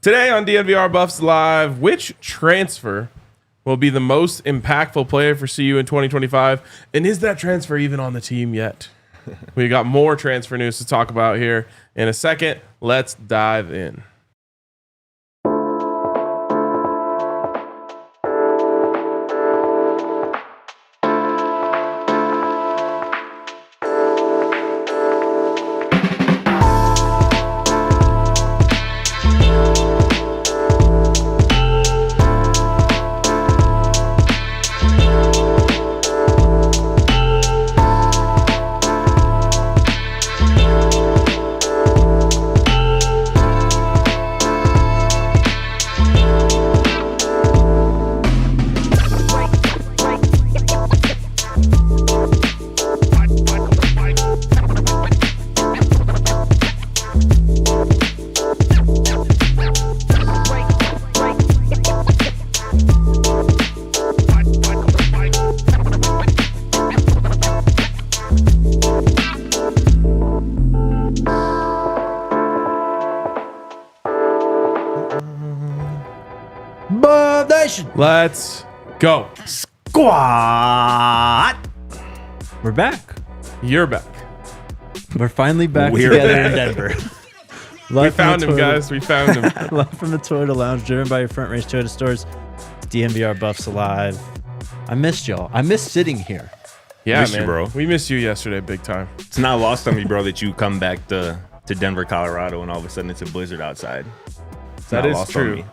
Today on DNVR Buffs Live, which transfer will be the most impactful player for CU in 2025? And is that transfer even on the team yet? We got more transfer news to talk about here in a second. Let's dive in. Let's go. Squad. We're back. You're back. We're finally back together in Denver. We found him, guys. We found him. Live from the Toyota Lounge, driven by your front range Toyota stores. It's DNVR Buffs Alive. I missed y'all. I missed sitting here. Yeah, Miss man. you, bro. We missed you yesterday big time. It's not lost on me, bro, that you come back to Denver, Colorado, and all of a sudden it's a blizzard outside. That is true.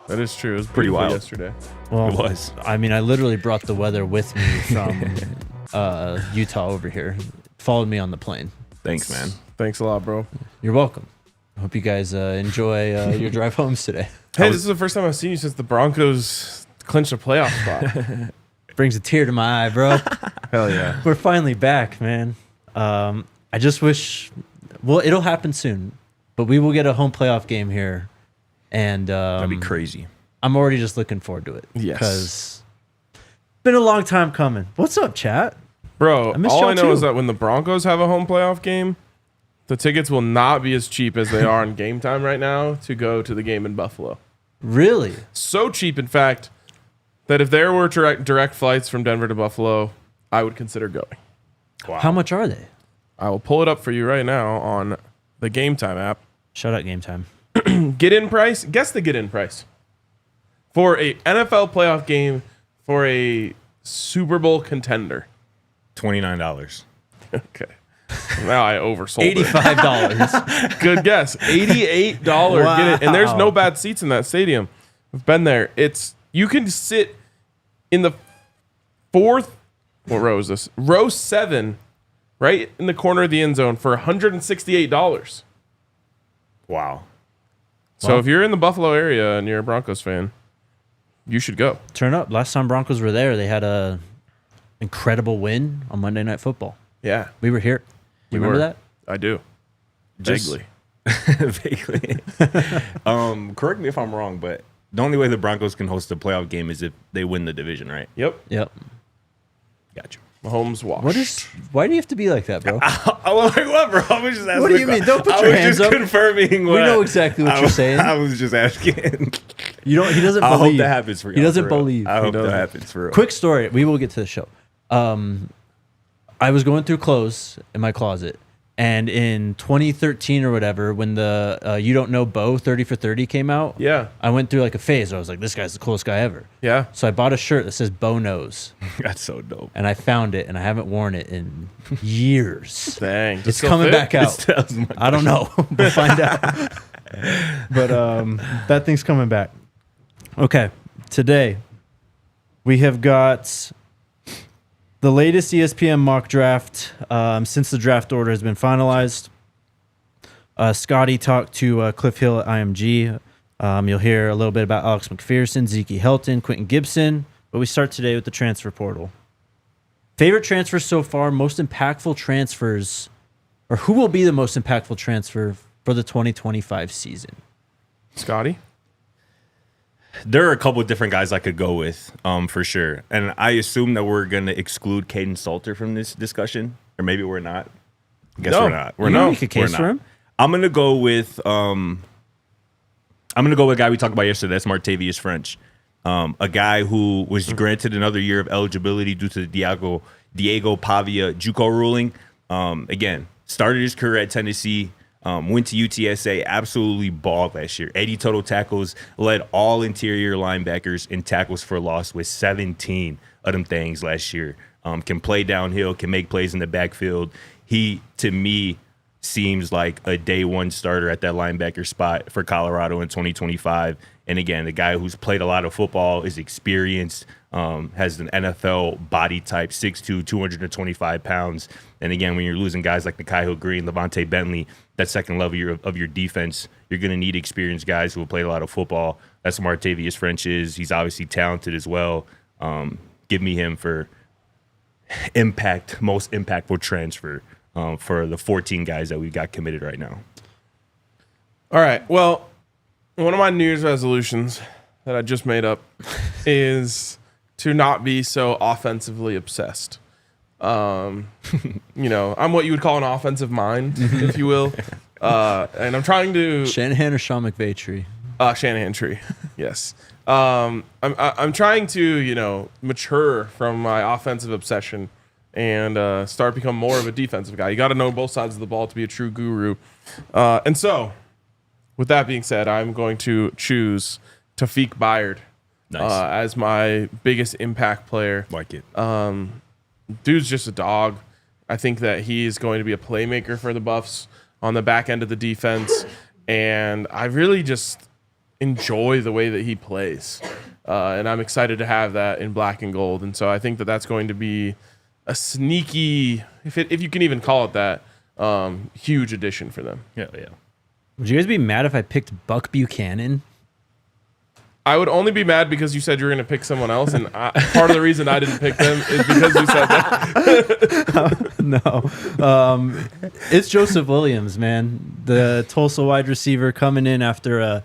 That is true. It was Pretty wild yesterday. Well, it was. I mean, I literally brought the weather with me from Utah over here. Followed me on the plane. Thanks, man. Thanks a lot, bro. You're welcome. I hope you guys enjoy your drive homes today. Hey, this is the first time I've seen you since the Broncos clinched a playoff spot. Brings a tear to my eye, bro. Hell yeah. We're finally back, man. I just wish, well, it'll happen soon, but we will get a home playoff game here. And That'd be crazy. I'm already just looking forward to it. Yes. Because it's been a long time coming. What's up, chat? Bro, missed all y'all I know too. is that when the Broncos have a home playoff game, the tickets will not be as cheap as they are in game time right now to go to the game in Buffalo. Really? So cheap, in fact, that if there were direct flights from Denver to Buffalo, I would consider going. Wow. How much are they? I will pull it up for you right now on the Game Time app. Shout out Game Time. Get in price. Guess the get in price for a NFL playoff game for a Super Bowl contender. $29. Okay. Now I oversold $85. it. Good guess. $88. Wow. Get it. And there's no bad seats in that stadium. I've been there. You can sit in the fourth. What row is this? Row 7, right in the corner of the end zone for $168. Wow. So if you're in the Buffalo area and you're a Broncos fan, you should go. Turn up. Last time Broncos were there, they had a incredible win on Monday Night Football. Yeah. We were here. You remember that? I do. Just- Vaguely. Vaguely. Correct me if I'm wrong, but the only way the Broncos can host a playoff game is if they win the division, right? Yep. Yep. Got you. Mahomes wash. Why do you have to be like that, bro? I was like, what, bro? I was just asking. What do you mean? Don't put your hands up. I was just confirming what. We know exactly what you're saying. I was just asking. He doesn't I believe. hope that happens for you. He doesn't believe. I hope doesn't. that happens for real. Quick story. We will get to the show. I was going through clothes in my closet, and in 2013 or whatever, when the You Don't Know Bo 30 for 30 came out, Yeah. I went through like a phase where I was like, this guy's the coolest guy ever. Yeah. So I bought a shirt that says Bo Knows, That's so dope. and I found it, and I haven't worn it in years. Dang. Does it It's still coming fit? back out. That was my I don't know. We'll find out. But that thing's coming back. Okay. Today, we have got the latest ESPN mock draft since the draft order has been finalized. Scotty talked to Cliff Hill at IMG. You'll hear a little bit about Alex McPherson, Zykie Helton, Quentin Gibson. But we start today with the transfer portal. Favorite transfers so far, most impactful transfers, or who will be the most impactful transfer for the 2025 season? Scotty? There are a couple of different guys I could go with, for sure. And I assume that we're going to exclude Caden Salter from this discussion. Or maybe we're not. I guess No. we're not. You make a case for him? I'm going to go with I'm going to go with a guy we talked about yesterday. That's Martavius French. A guy who was granted another year of eligibility due to the Diego Pavia JUCO ruling. Again, started his career at Tennessee, went to UTSA, absolutely balled last year. 80 total tackles, led all interior linebackers in tackles for loss with 17 of them things last year. Can play downhill, can make plays in the backfield. He, to me, seems like a day one starter at that linebacker spot for Colorado in 2025. And again, the guy who's played a lot of football, is experienced, has an NFL body type, 6'2", 225 pounds. And again, when you're losing guys like Nikhil Green, Levante Bentley, that second level of your defense, you're going to need experienced guys who have played a lot of football. That's what Martavius French is. He's obviously talented as well. Give me him for most impactful transfer for the 14 guys that we've got committed right now. All right. Well, one of my New Year's resolutions that I just made up is to not be so offensively obsessed. I'm what you would call an offensive mind, if you will. And I'm trying to Shanahan or Sean McVay tree. Shanahan tree. Yes. I'm trying to, mature from my offensive obsession and start become more of a defensive guy. You got to know both sides of the ball to be a true guru. And so, with that being said, I'm going to choose Tafiq Bayard as my biggest impact player. Like it. Dude's just a dog. I think that he is going to be a playmaker for the Buffs on the back end of the defense. And I really just enjoy the way that he plays. And I'm excited to have that in black and gold. And so I think that that's going to be a sneaky, if you can even call it that, huge addition for them. Yeah. Would you guys be mad if I picked Buck Buchanan? I would only be mad because you said you were going to pick someone else, and part of the reason I didn't pick them is because you said that. No. It's Joseph Williams, man. The Tulsa wide receiver coming in after a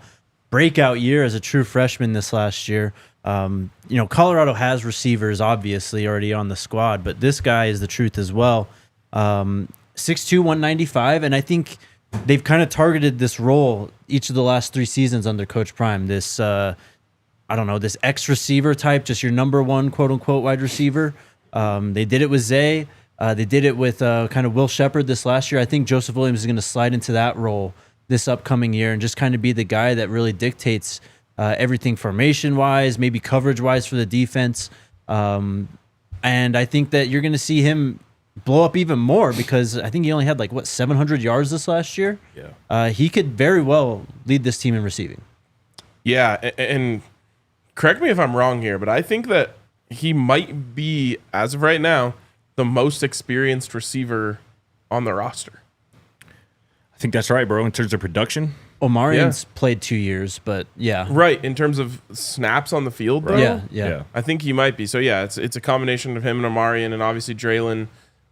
breakout year as a true freshman this last year. Colorado has receivers, obviously, already on the squad, but this guy is the truth as well. 6'2", 195, and I think they've kind of targeted this role each of the last 3 seasons under Coach Prime. This, this X receiver type, just your number one quote unquote wide receiver. They did it with Zay. They did it with kind of Will Shepherd this last year. I think Joseph Williams is going to slide into that role this upcoming year and just kind of be the guy that really dictates everything formation wise, maybe coverage wise for the defense. And I think that you're going to see him blow up even more because I think he only had 700 yards this last year. Yeah. He could very well lead this team in receiving. Yeah, and correct me if I'm wrong here, but I think that he might be, as of right now, the most experienced receiver on the roster. I think that's right, bro, in terms of production. Omarian's played 2 years, but yeah. Right, in terms of snaps on the field, though. Yeah. I think he might be. So, yeah, it's a combination of him and Omarian, and obviously Draylon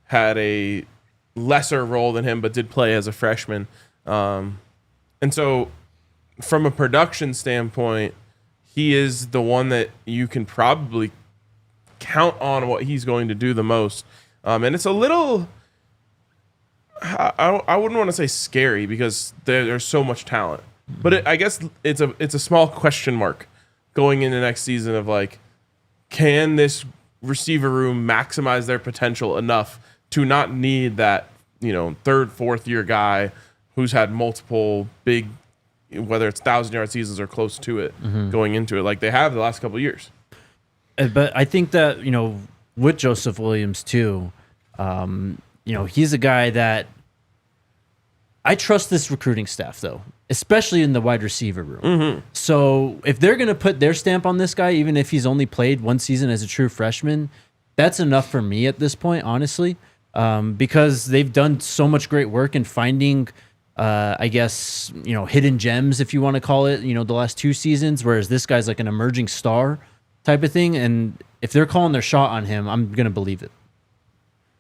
had a lesser role than him, but did play as a freshman. And so from a production standpoint, he is the one that you can probably count on what he's going to do the most. And it's a little, I wouldn't want to say scary because there's so much talent, but I guess it's a small question mark going into next season of can this receiver room maximize their potential enough to not need that, third, fourth year guy who's had multiple big, whether it's 1,000-yard seasons or close to it, going into it like they have the last couple of years. But I think that, with Joseph Williams too, he's a guy that I trust this recruiting staff though, especially in the wide receiver room. Mm-hmm. So if they're going to put their stamp on this guy, even if he's only played 1 season as a true freshman, that's enough for me at this point, honestly. Because they've done so much great work in finding, hidden gems, if you want to call it, the last 2 seasons, whereas this guy's like an emerging star type of thing. And if they're calling their shot on him, I'm going to believe it.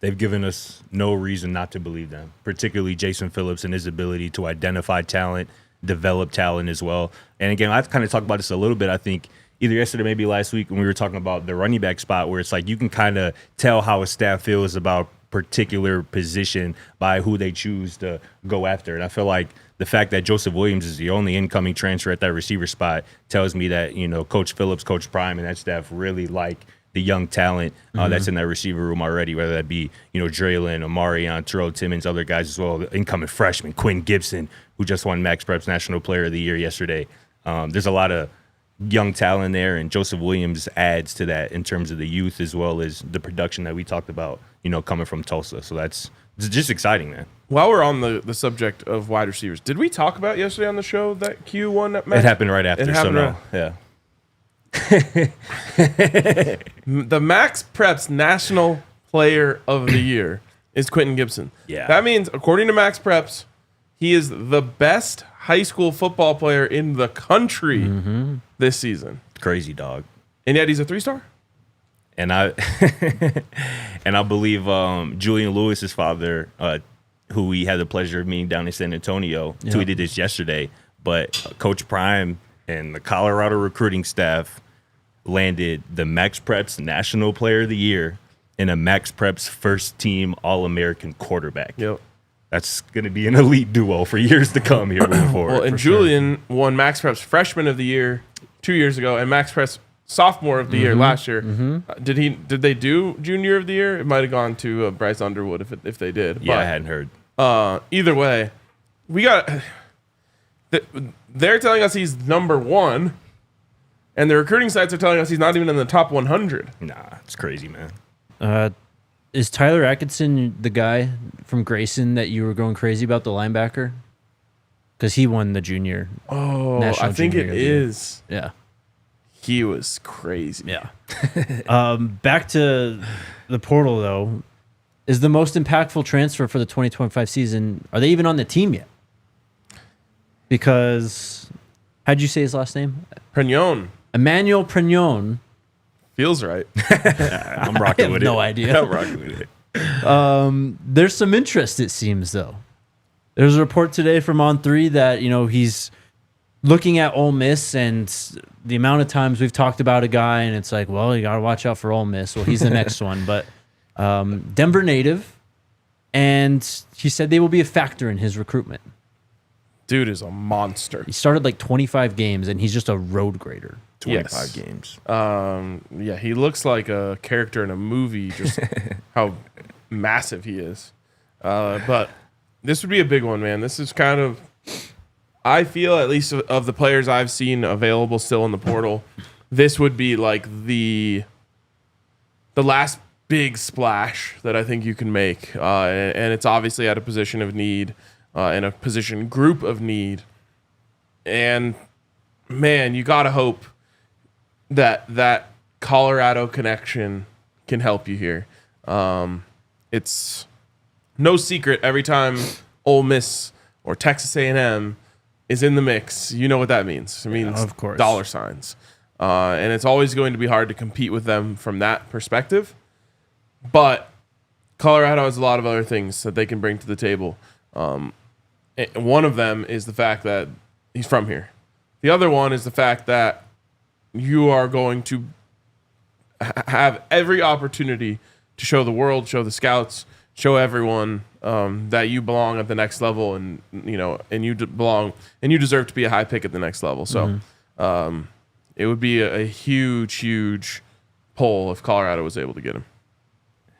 They've given us no reason not to believe them, particularly Jason Phillips and his ability to identify talent, develop talent as well. And again, I've kind of talked about this a little bit, I think, either yesterday, maybe last week, when we were talking about the running back spot, where it's you can kind of tell how a staff feels about particular position by who they choose to go after. And I feel like the fact that Joseph Williams is the only incoming transfer at that receiver spot tells me that, Coach Phillips, Coach Prime, and that staff really like the young talent that's in that receiver room already, whether that be, Draylon, Omarion, Terrell Timmons, other guys as well, the incoming freshman, Quentin Gibson, who just won Max Prep's National Player of the Year yesterday. There's a lot of young talent there, and Joseph Williams adds to that in terms of the youth as well as the production that we talked about, coming from Tulsa. So it's just exciting, man. While we're on the subject of wide receivers, did we talk about yesterday on the show that Q won that match? It happened right after, yeah. The Max Preps National Player of the Year is Quentin Gibson. Yeah. That means, according to Max Preps, he is the best high school football player in the country this season. Crazy, dog. And yet he's a 3-star? And I believe Julian Lewis's father, who we had the pleasure of meeting down in San Antonio, tweeted this yesterday. But Coach Prime and the Colorado recruiting staff landed the Max Preps National Player of the Year and a Max Preps first team All-American quarterback. Yep. That's going to be an elite duo for years to come here moving forward. Well, and Julian won Max Preps Freshman of the Year 2 years ago and Max Preps Sophomore of the Year last year. Did they do Junior of the Year? It might have gone to Bryce Underwood if they did. Yeah, but, I hadn't heard. Either way, they're telling us he's number 1, and the recruiting sites are telling us he's not even in the top 100. Nah, it's crazy, man. Is Tyler Atkinson the guy from Grayson that you were going crazy about, the linebacker? Because he won the junior. Oh, National I think Junior it is. Yeah. He was crazy. Yeah. Back to the portal, though. Is the most impactful transfer for the 2025 season, are they even on the team yet? Because, how'd you say his last name? Pregnon. Emmanuel Pregnon. Feels right. I'm rocking with it. No idea. I'm rocking with it. There's some interest, it seems, though. There's a report today from On3 that, he's looking at Ole Miss and the amount of times we've talked about a guy and it's like, well, you got to watch out for Ole Miss. Well, he's the next one. But Denver native, and he said they will be a factor in his recruitment. Dude is a monster. He started like 25 games, and he's just a road grader. 25 games. Yeah, he looks like a character in a movie, just how massive he is. But this would be a big one, man. This is kind of, I feel, at least of the players I've seen available still in the portal, this would be like the last big splash that I think you can make. And it's obviously at a position of need, in a position group of need. And, man, you got to hope that Colorado connection can help you here. It's no secret every time Ole Miss or Texas A&M is in the mix, you know what that means. It means of course. dollar signs. And it's always going to be hard to compete with them from that perspective. But Colorado has a lot of other things that they can bring to the table. One of them is the fact that he's from here. The other one is the fact that you are going to have every opportunity to show the world, show the scouts, show everyone that you belong at the next level, and you belong and you deserve to be a high pick at the next level. So it would be a huge pull if Colorado was able to get him.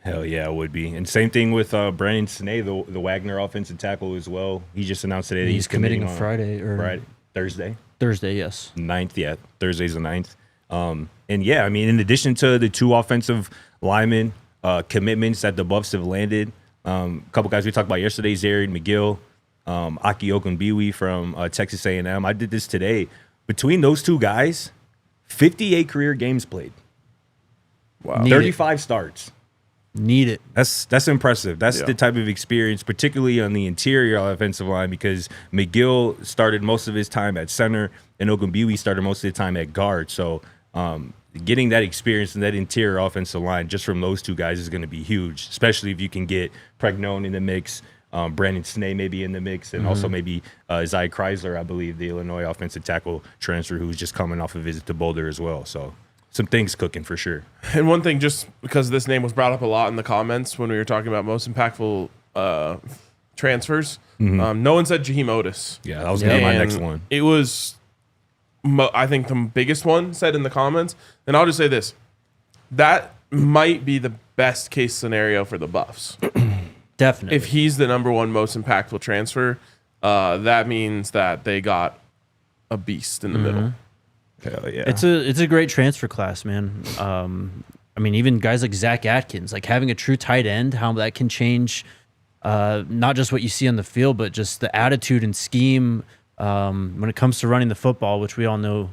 Hell yeah, it would be. And same thing with Brandon Snee, the Wagner offensive tackle as well. He just announced today that He's committing on Friday, Thursday. Thursday, yes. 9th, yeah. Thursday's the 9th. And yeah, I mean, in addition to the 2 offensive linemen commitments that the Buffs have landed, a couple guys we talked about yesterday, Zarian McGill, Aki Okunbiwi from Texas A&M. I did this today. Between those 2 guys, 58 career games played. Wow. 35 starts. Need it. That's impressive. That's the type of experience, particularly on the interior offensive line, because McGill started most of his time at center and Ogunbiwi started most of the time at guard. So getting that experience in that interior offensive line just from those 2 guys is going to be huge, especially if you can get Pregnon in the mix, Brandon Snee maybe in the mix, and also maybe Zy Chrysler, I believe, the Illinois offensive tackle transfer, who's just coming off a visit to Boulder as well. So some things cooking for sure. And one thing, just because this name was brought up a lot in the comments when we were talking about most impactful transfers, no one said Jaheim Otis. Yeah, that was gonna be my next one. It was, I think, the biggest one said in the comments. And I'll just say this. That might be the best case scenario for the Buffs. Definitely. If he's the number one most impactful transfer, that means that they got a beast in the middle. Hell yeah. It's a great transfer class, man. I mean, even guys like Zach Atkins, like having a true tight end, how that can change not just what you see on the field, but just the attitude and scheme when it comes to running the football, which we all know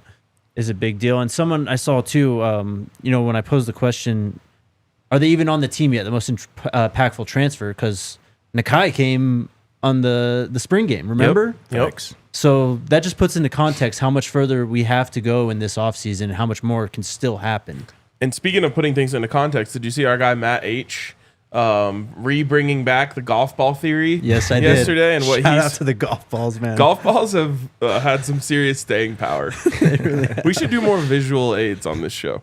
is a big deal. And someone I saw too, when I posed the question, are they even on the team yet? The most impactful transfer, because Nakai came on the spring game, remember? Yep. So that just puts into context how much further we have to go in this offseason and how much more can still happen. And speaking of putting things into context, did you see our guy Matt H re-bringing back the golf ball theory? Yes, I did. Yesterday, and what Shout out to the golf balls, man. Golf balls have had some serious staying power. We should do more visual aids on this show.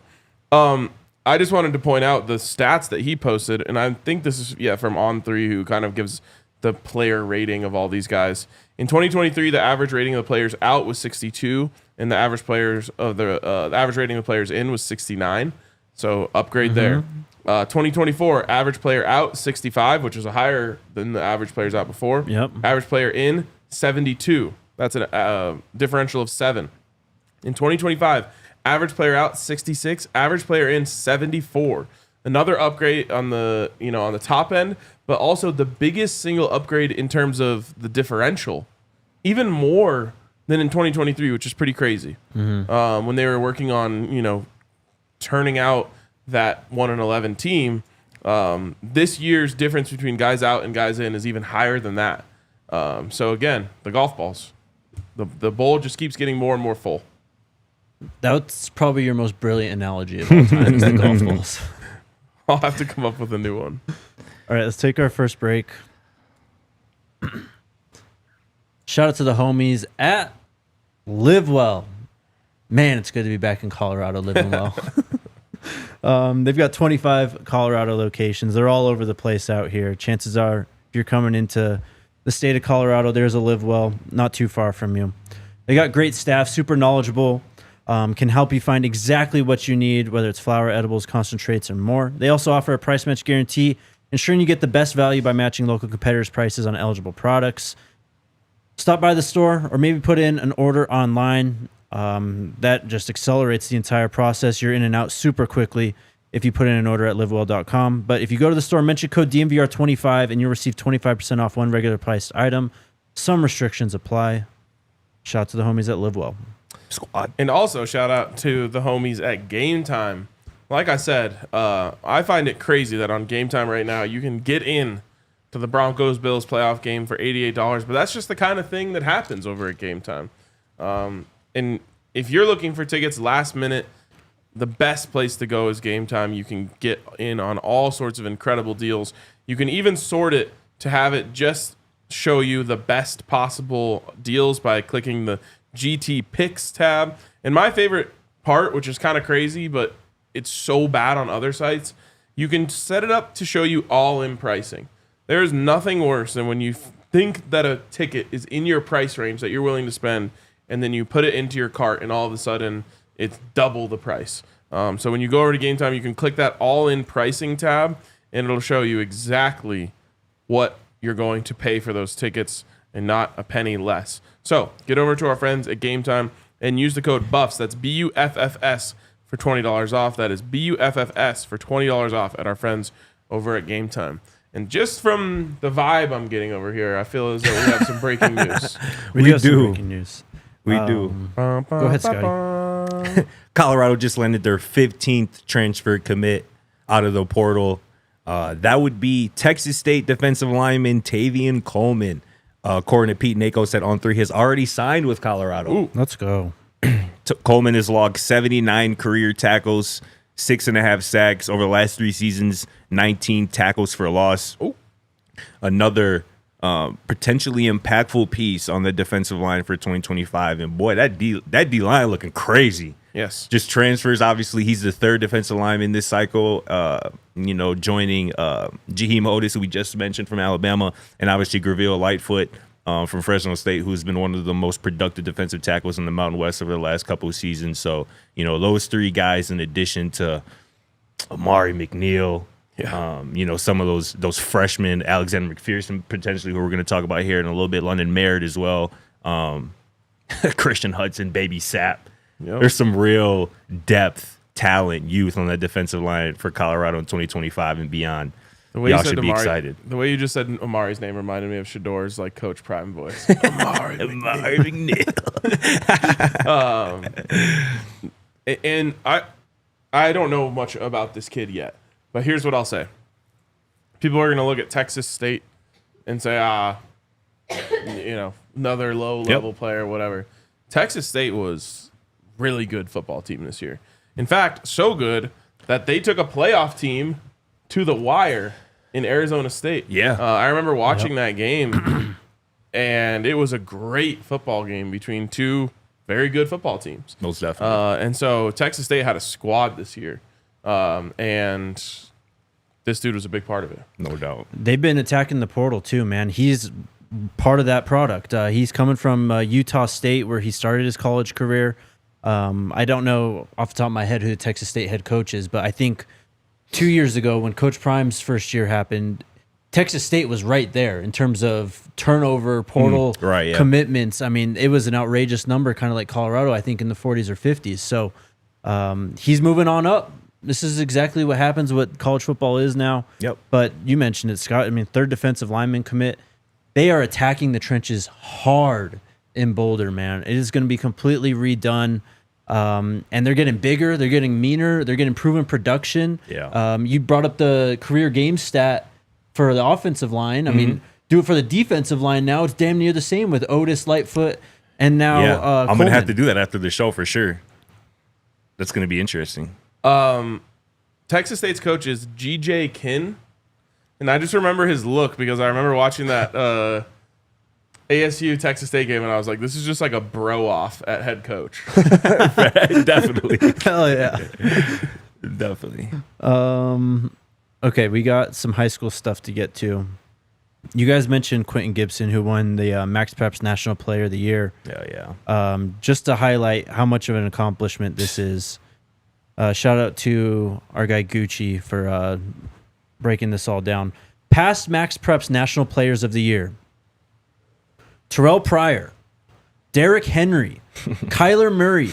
I just wanted to point out the stats that he posted, and I think this is from On3, who kind of gives the player rating of all these guys. In 2023, the average rating of the players out was 62, and the average average rating of the players in was 69. So upgrade there. 2024, average player out 65, which is higher than the average players out before. Yep. Average player in 72. That's a differential of 7. In 2025, average player out 66, average player in 74. Another upgrade on the on the top end, but also the biggest single upgrade in terms of the differential, even more than in 2023, which is pretty crazy. When they were working on turning out that 1-11 team, this year's difference between guys out and guys in is even higher than that. So again, the golf balls, the bowl just keeps getting more and more full. That's probably your most brilliant analogy of all time, is the golf balls. I'll have to come up with a new one. All right, let's take our first break. Shout out to the homies at Live Well. Man, it's good to be back in Colorado living well. They've got 25 Colorado locations. They're all over the place out here. Chances are, if you're coming into the state of Colorado, there's a Live Well not too far from you. They got great staff, super knowledgeable, can help you find exactly what you need, whether it's flour, edibles, concentrates, or more. They also offer a price match guarantee, ensuring you get the best value by matching local competitors' prices on eligible products. Stop by the store or maybe put in an order online. That just accelerates the entire process. You're in and out super quickly if you put in an order at livewell.com. But if you go to the store, mention code DNVR25 and you'll receive 25% off one regular priced item. Some restrictions apply. Shout out to the homies at Live Well. Squad. And also shout out to the homies at Game Time. Like I said, I find it crazy that on Game Time right now you can get in to the Broncos-Bills playoff game for $88, but that's just the kind of thing that happens over at Game Time. And if you're looking for tickets last minute, the best place to go is Game Time. You can get in on all sorts of incredible deals. You can even sort it to have it just show you the best possible deals by clicking the GT Picks tab. And my favorite part, which is kind of crazy, but it's so bad on other sites, you can set it up to show you all-in pricing. There's nothing worse than when you think that a ticket is in your price range that you're willing to spend, and then you put it into your cart, and all of a sudden, it's double the price. So when you go over to Game Time, you can click that all-in pricing tab, and it'll show you exactly what you're going to pay for those tickets and not a penny less. So get over to our friends at Game Time and use the code BUFFS. That's BUFFS for $20 off. That is BUFFS for $20 off at our friends over at Game Time. And just from the vibe I'm getting over here, I feel as though we have some breaking news. We do have some breaking news. We do. Go ahead, Scotty. Colorado just landed their 15th transfer commit out of the portal. That would be Texas State defensive lineman Tavian Coleman. According to Pete Nako, said On3, has already signed with Colorado. Ooh. Let's go. Coleman has logged 79 career tackles, 6.5 sacks over the last 3 seasons, 19 tackles for loss. Ooh. Another potentially impactful piece on the defensive line for 2025. And boy, that D line looking crazy. Yes. Just transfers. Obviously, he's the third defensive lineman this cycle, joining Jaheim Otis, who we just mentioned from Alabama, and obviously Graville Lightfoot from Fresno State, who's been one of the most productive defensive tackles in the Mountain West over the last couple of seasons. So, those three guys in addition to Amari McNeil, some of those freshmen, Alexander McPherson, potentially, who we're going to talk about here in a little bit, London Merritt as well, Christian Hudson, Baby Sapp. Yep. There's some real depth, talent, youth on that defensive line for Colorado in 2025 and beyond. Y'all should be excited. The way you just said Amari's name reminded me of Shedeur's like Coach Prime voice. Amari McNeil. And I don't know much about this kid yet, but here's what I'll say. People are going to look at Texas State and say, another low-level player, whatever. Texas State was really good football team this year. In fact, so good that they took a playoff team to the wire in Arizona State. Yeah. I remember watching that game, and it was a great football game between two very good football teams. Most definitely. And so Texas State had a squad this year, and this dude was a big part of it. No doubt. They've been attacking the portal too, man. He's part of that product. He's coming from Utah State, where he started his college career. I don't know off the top of my head who the Texas State head coach is, but I think 2 years ago when Coach Prime's first year happened, Texas State was right there in terms of turnover, portal commitments. I mean, it was an outrageous number, kind of like Colorado, I think, in the 40s or 50s. So he's moving on up. This is exactly what happens, what college football is now. Yep. But you mentioned it, Scott. I mean, third defensive lineman commit. They are attacking the trenches hard in Boulder, man. It is going to be completely redone. And they're getting bigger. They're getting meaner. They're getting proven production. Yeah. You brought up the career game stat for the offensive line. I mean, do it for the defensive line now. It's damn near the same with Otis, Lightfoot, and now I'm going to have to do that after the show for sure. That's going to be interesting. Texas State's coach is G.J. Kinn. And I just remember his look because I remember watching that ASU Texas State game, and I was like, this is just like a bro off at head coach. Definitely. Hell yeah. Definitely. Okay, we got some high school stuff to get to. You guys mentioned Quentin Gibson, who won the Max Preps National Player of the Year. Yeah. Just to highlight how much of an accomplishment this is, shout out to our guy Gucci for breaking this all down. Past Max Preps National Players of the Year: Terrell Pryor, Derrick Henry, Kyler Murray,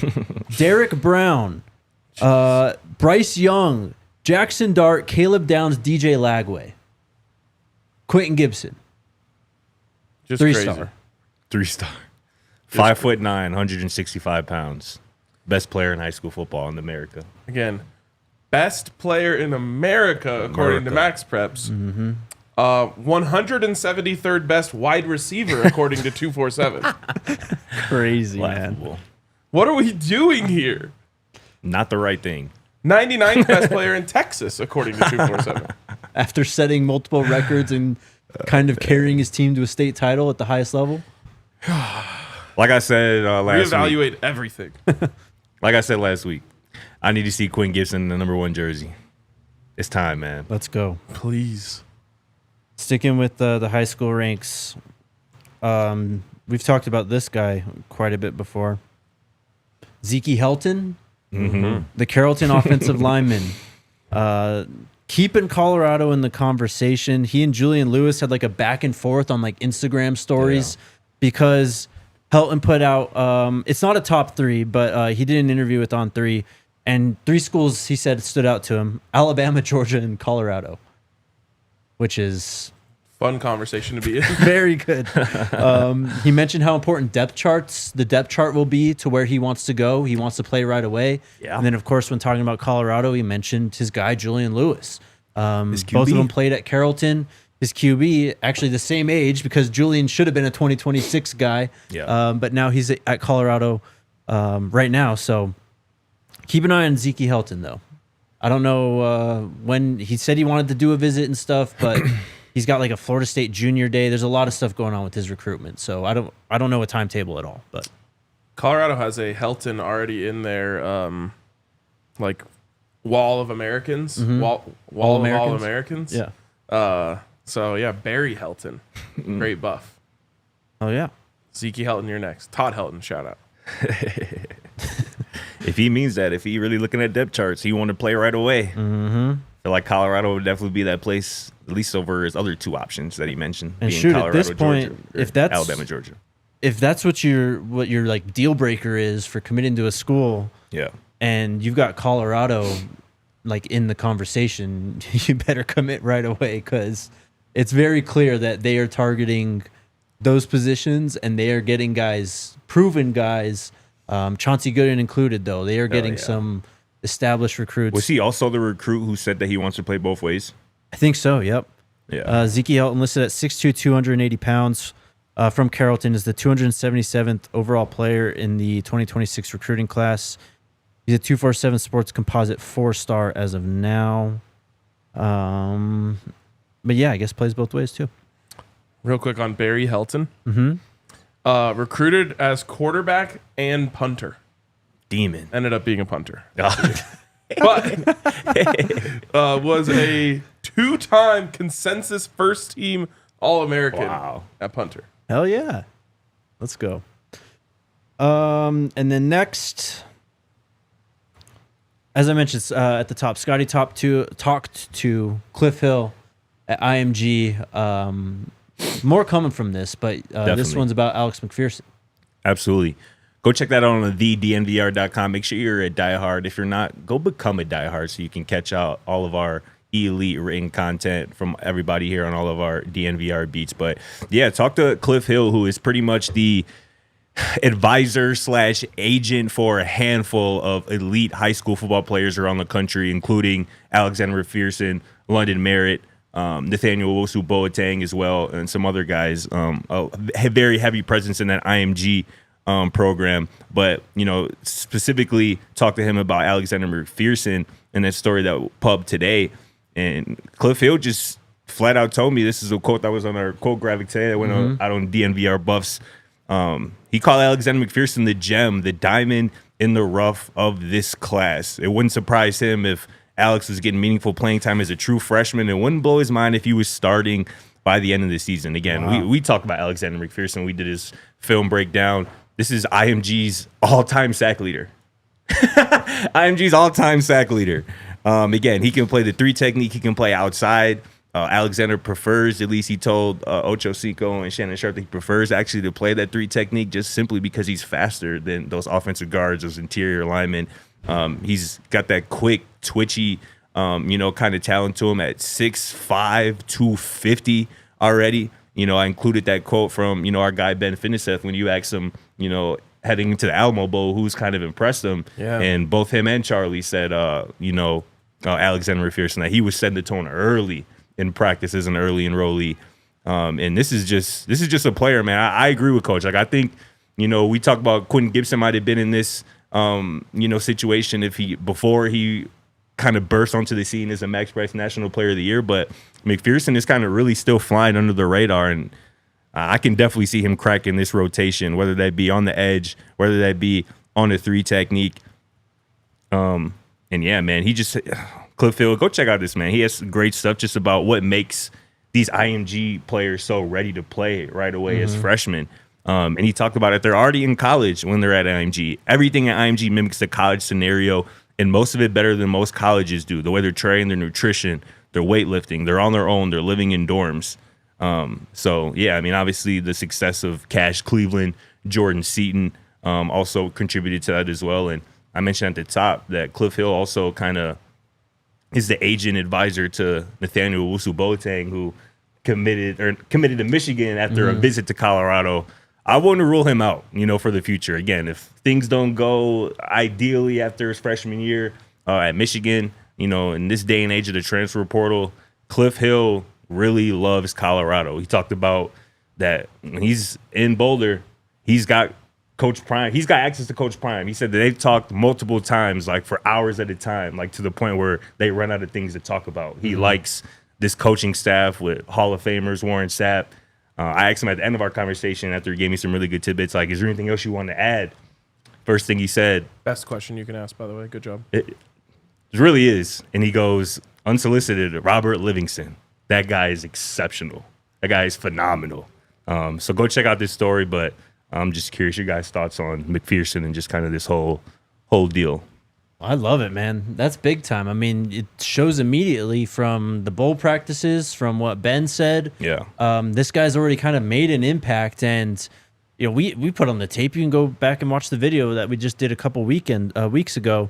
Derek Brown, Bryce Young, Jackson Dart, Caleb Downs, DJ Lagway, Quentin Gibson. Just 3-star. 3-star. 5'9", 165 pounds. Best player in high school football in America. Again, best player in America, according to Max Preps. 173rd best wide receiver, according to 247. Crazy, Laughable. man. What are we doing here? Not the right thing. 99th best player in Texas, according to 247. After setting multiple records and kind of carrying his team to a state title at the highest level. Like I said last week. Reevaluate everything. Like I said last week, I need to see Quentin Gibson in the number 1 jersey. It's time, man. Let's go. Please. Sticking with the high school ranks, we've talked about this guy quite a bit before. Zykie Helton, the Carrollton offensive lineman, keeping Colorado in the conversation. He and Julian Lewis had like a back and forth on like Instagram stories because Helton put out, it's not a top 3, but he did an interview with On3, and 3 schools he said stood out to him: Alabama, Georgia, and Colorado. Which is fun conversation to be in. Very good. He mentioned how important the depth chart will be to where he wants to go. He wants to play right away. Yeah. And then, of course, when talking about Colorado, he mentioned his guy, Julian Lewis. His QB. Both of them played at Carrollton. His QB, actually the same age, because Julian should have been a 2026 guy. Yeah. But now he's at Colorado right now. So keep an eye on Zykie Helton, though. I don't know when he said he wanted to do a visit and stuff, but He's got like a Florida State Junior Day. There's a lot of stuff going on with his recruitment. So I don't know a timetable at all. But Colorado has a Helton already in their like wall of Americans, wall of all Americans. Yeah. So yeah, Barry Helton, great buff. Oh yeah. Zykie Helton, you're next. Todd Helton, shout out. If he means that, if he really looking at depth charts, he want to play right away. I feel like Colorado would definitely be that place, at least over his other two options that he mentioned. And being shoot, Colorado, at this point, Georgia, if that's Alabama, Georgia. If that's what your like deal breaker is for committing to a school, Yeah. and you've got Colorado like in the conversation, you better commit right away, because it's very clear that they are targeting those positions and they are getting guys, proven guys, Chauncey Gooden included, though. They are getting some established recruits. Was he also the recruit who said that he wants to play both ways? I think so, yep. Yeah. Zykie Helton listed at 6'2", 280 pounds. From Carrollton, is the 277th overall player in the 2026 recruiting class. He's a 247 Sports Composite 4-star as of now. But yeah, I guess plays both ways too. Real quick on Barry Helton. Recruited as quarterback and punter. Demon. Ended up being a punter. But was a 2-time consensus first team All-American at punter. Hell yeah. Let's go. And then next, as I mentioned at the top, Scotty talked to Cliff Hill at IMG. More coming from this, but this one's about Alex McPherson. Absolutely. Go check that out on the DNVR.com. Make sure you're a diehard. If you're not, go become a diehard so you can catch out all of our elite written content from everybody here on all of our DNVR beats. But yeah, talk to Cliff Hill, who is pretty much the advisor / agent for a handful of elite high school football players around the country, including Alexander McPherson, London Merritt, Nathaniel Boateng as well, and some other guys. A very heavy presence in that IMG program. But, you know, specifically talk to him about Alexander McPherson and that story that pub today. And Cliff Hill just flat out told me, this is a quote that was on our quote graphic today that went out on DNVR Buffs. He called Alexander McPherson the gem, the diamond in the rough of this class. It wouldn't surprise him if Alex was getting meaningful playing time as a true freshman. It wouldn't blow his mind if he was starting by the end of the season. Again, we talk about Alexander McPherson. We did his film breakdown. This is IMG's all-time sack leader. IMG's all-time sack leader. Again, he can play the 3 technique. He can play outside. Alexander prefers, at least he told Ocho Cinco and Shannon Sharp, that he prefers actually to play that 3 technique just simply because he's faster than those offensive guards, those interior linemen. He's got that quick, twitchy, kind of talent to him at 6'5", 250 already. I included that quote from, our guy Ben Finiseth when you asked him, heading into the Alamo Bowl, who's kind of impressed him. Yeah. And both him and Charlie said, Alexander McPherson, that he was setting the tone early in practice as an early enrollee. And this is just a player, man. I agree with Coach. Like, I think, we talk about Quentin Gibson might have been in this, situation before he kind of burst onto the scene as a Max Price National Player of the Year. But McPherson is kind of really still flying under the radar, and I can definitely see him cracking this rotation, whether that be on the edge, whether that be on the 3 technique. And yeah, man, Cliff Hill, go check out this, man. He has great stuff just about what makes these IMG players so ready to play right away as freshmen. And he talked about it. They're already in college when they're at IMG. Everything at IMG mimics the college scenario, and most of it better than most colleges do. The way they're training, their nutrition, their weightlifting, they're on their own, they're living in dorms. So, yeah, I mean, obviously the success of Cash Cleveland, Jordan Seaton also contributed to that as well. And I mentioned at the top that Cliff Hill also kind of is the agent advisor to Nathaniel Boateng, who committed to Michigan after a visit to Colorado. I wouldn't rule him out, for the future. Again, if things don't go ideally after his freshman year at Michigan, in this day and age of the transfer portal, Cliff Hill really loves Colorado. He talked about that when he's in Boulder, he's got Coach Prime. He's got access to Coach Prime. He said that they've talked multiple times, like for hours at a time, like to the point where they run out of things to talk about. He likes this coaching staff with Hall of Famers, Warren Sapp. I asked him at the end of our conversation after he gave me some really good tidbits, like, is there anything else you want to add? First thing he said. Best question you can ask, by the way. Good job. It really is. And he goes, unsolicited, Robert Livingston. That guy is exceptional. That guy is phenomenal. So go check out this story, but I'm just curious your guys' thoughts on McPherson and just kind of this whole deal. I love it, man. That's big time. I mean, it shows immediately from the bowl practices, from what Ben said. Yeah. This guy's already kind of made an impact, and we put on the tape. You can go back and watch the video that we just did a couple weeks ago.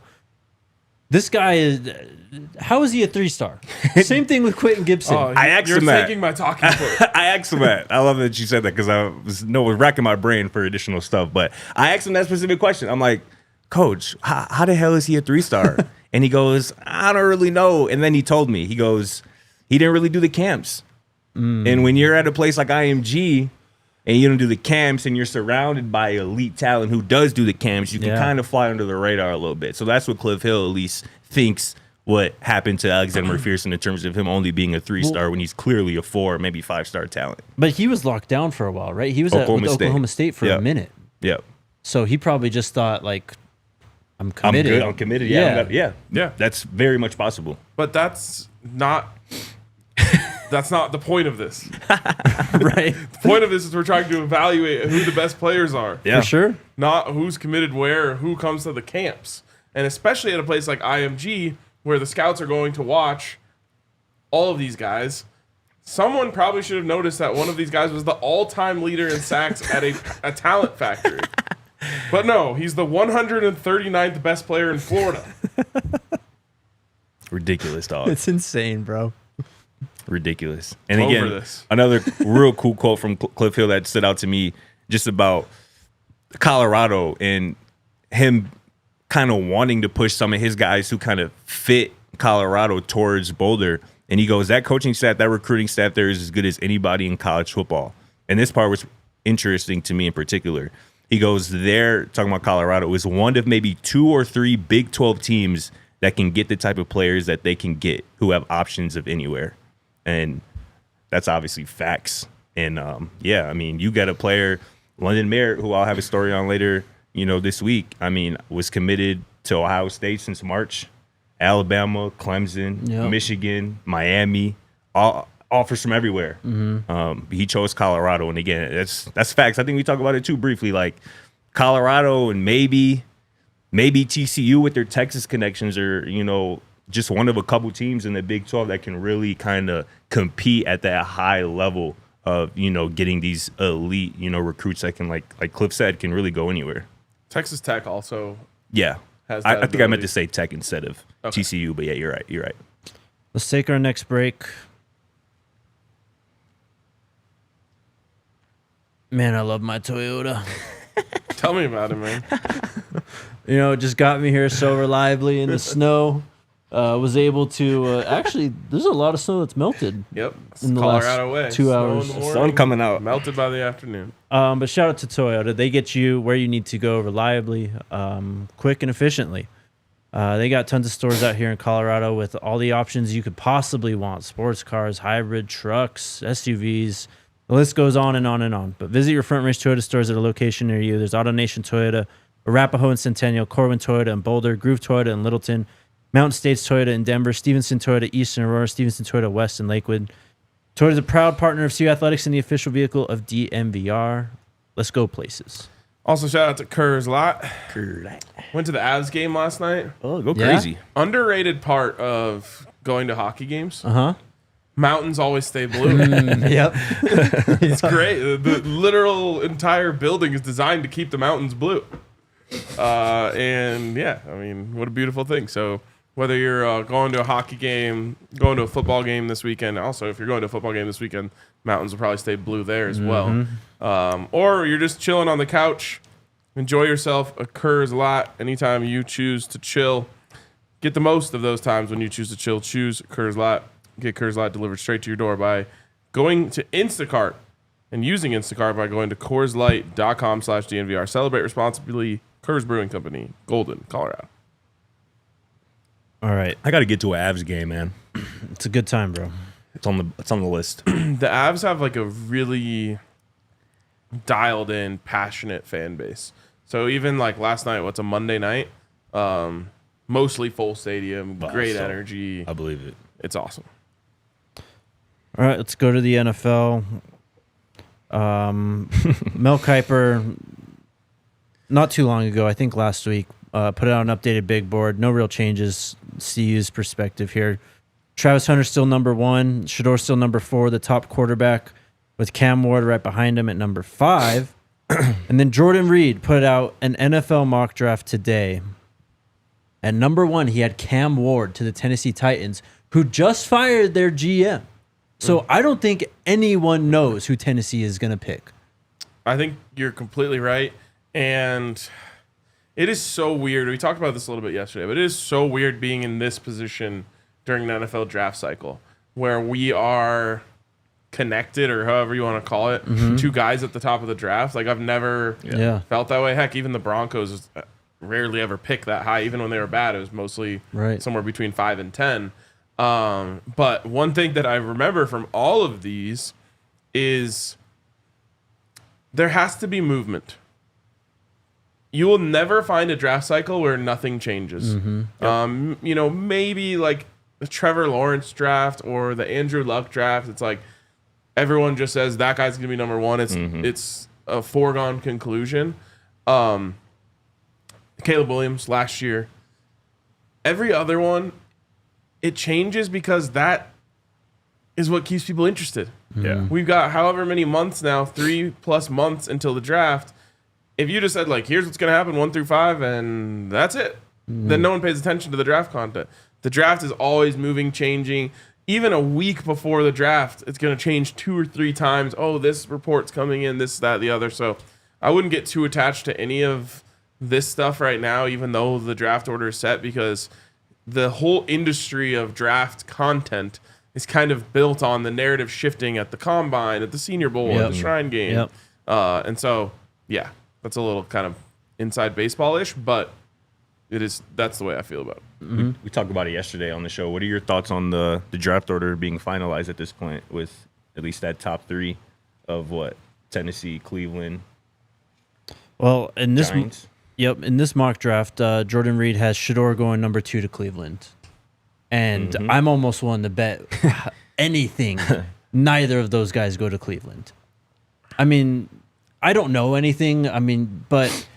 This guy is. How is he a 3-star? Same thing with Quentin Gibson. I asked You're him that. taking my talking point. I asked him that. I love that you said that because I was racking my brain for additional stuff. But I asked him that specific question. I'm like, Coach, how the hell is he a 3-star? And he goes, I don't really know. And then he told me, he goes, he didn't really do the camps. And when you're at a place like IMG and you don't do the camps and you're surrounded by elite talent who does do the camps, you can kind of fly under the radar a little bit. So that's what Cliff Hill at least thinks what happened to Alexander McPherson in terms of him only being a 3-star when he's clearly a 4, maybe 5-star talent. But he was locked down for a while, right? He was at Oklahoma State for a minute. Yep. So he probably just thought, like, I'm committed. I'm good. I'm committed. Yeah. That's very much possible. But that's not the point of this. Right. The point of this is we're trying to evaluate who the best players are. Yeah. For sure. Not who's committed where or who comes to the camps. And especially at a place like IMG where the scouts are going to watch all of these guys, someone probably should have noticed that one of these guys was the all-time leader in sacks at a talent factory. But no, he's the 139th best player in Florida. Ridiculous, dog. It's insane, bro. Ridiculous. And Over again, this. another real cool quote from Cliff Hill that stood out to me just about Colorado and him kind of wanting to push some of his guys who kind of fit Colorado towards Boulder. And he goes, that coaching staff, that recruiting staff there is as good as anybody in college football. And this part was interesting to me in particular. He goes, they're talking about Colorado, is one of maybe 2 or 3 Big 12 teams that can get the type of players that they can get who have options of anywhere. And that's obviously facts. And I mean, you got a player, London Merritt, who I'll have a story on later, this week. I mean, was committed to Ohio State since March, Alabama, Clemson, Michigan, Miami, all offers from everywhere. He chose Colorado. And again, that's facts. I think we talked about it too briefly, like Colorado and maybe TCU with their Texas connections are, just one of a couple teams in the Big 12 that can really kind of compete at that high level of, getting these elite, recruits that can, like Cliff said, can really go anywhere. Texas Tech also. Yeah. Has I that think I meant ability. to say Tech instead of TCU, but yeah, you're right. Let's take our next break. Man, I love my Toyota. Tell me about it, man. It just got me here so reliably in the snow. Was able to actually. There's a lot of snow that's melted. Yep. In the Colorado last way. 2 Snow hours. in the morning, Sun coming out. melted by the afternoon. But shout out to Toyota. They get you where you need to go reliably, quick and efficiently. They got tons of stores out here in Colorado with all the options you could possibly want: sports cars, hybrid trucks, SUVs. The list goes on and on and on. But visit your Front Range Toyota stores at a location near you. There's AutoNation Toyota, Arapahoe and Centennial, Corwin Toyota in Boulder, Groove Toyota in Littleton, Mountain States Toyota in Denver, Stevenson Toyota East in Aurora, Stevenson Toyota West in Lakewood. Toyota is a proud partner of CU Athletics and the official vehicle of DNVR. Let's go places. Also, shout out to Kerr's Lot. Went to the Avs game last night. Oh, go Yeah? crazy. Underrated part of going to hockey games. Uh-huh. Mountains always stay blue. Yep. It's great. The literal entire building is designed to keep the mountains blue. And yeah, I mean, what a beautiful thing. So whether you're going to a hockey game, going to a football game this weekend, also if you're going to a football game this weekend, mountains will probably stay blue there as well. Or you're just chilling on the couch, enjoy yourself. Occurs a lot anytime you choose to chill. Get the most of those times when you choose to chill. Choose Coors Light. Get Coors Light delivered straight to your door by going to Instacart and using Instacart by going to CoorsLight.com/DNVR. Celebrate responsibly. Coors Brewing Company, Golden, Colorado. All right. I got to get to an Avs game, man. It's a good time, bro. It's on the list. The Avs have like a really dialed in, passionate fan base. So even like last night, what's a Monday night? Mostly full stadium, great energy. I believe it. It's awesome. All right, let's go to the NFL. Mel Kiper, not too long ago, I think last week, put out an updated big board. No real changes. CU's perspective here. Travis Hunter still number 1. Shedeur still number 4, the top quarterback, with Cam Ward right behind him at number 5. And then Jordan Reed put out an NFL mock draft today. At number 1, he had Cam Ward to the Tennessee Titans, who just fired their GM. So I don't think anyone knows who Tennessee is going to pick. I think you're completely right. And it is so weird. We talked about this a little bit yesterday, but it is so weird being in this position during the NFL draft cycle where we are connected, or however you want to call it, two guys at the top of the draft. Like, I've never felt that way. Heck, even the Broncos rarely ever pick that high. Even when they were bad, it was mostly somewhere between 5 and 10. But one thing that I remember from all of these is there has to be movement. You will never find a draft cycle where nothing changes. Maybe like the Trevor Lawrence draft or the Andrew Luck draft. It's like everyone just says that guy's gonna be number 1. It's a foregone conclusion. Caleb Williams last year. Every other one, it changes because that is what keeps people interested. We've got however many months now, 3+ months until the draft. If you just said, like, here's what's going to happen 1 through 5, and that's it, then no one pays attention to the draft content. The draft is always moving, changing. Even a week before the draft, it's going to change 2 or 3 times. Oh, this report's coming in, this, that, the other. So I wouldn't get too attached to any of this stuff right now, even though the draft order is set, because the whole industry of draft content is kind of built on the narrative shifting at the Combine, at the Senior Bowl, at the Shrine Game. And so, yeah, that's a little kind of inside baseball-ish, but that's the way I feel about it. We talked about it yesterday on the show. What are your thoughts on the draft order being finalized at this point with at least that top 3 of what? Tennessee, Cleveland, Well, in this Giants? in this mock draft, Jordan Reed has Shedeur going number 2 to Cleveland. And I'm almost willing to bet anything neither of those guys go to Cleveland. I mean, I don't know anything. I mean, but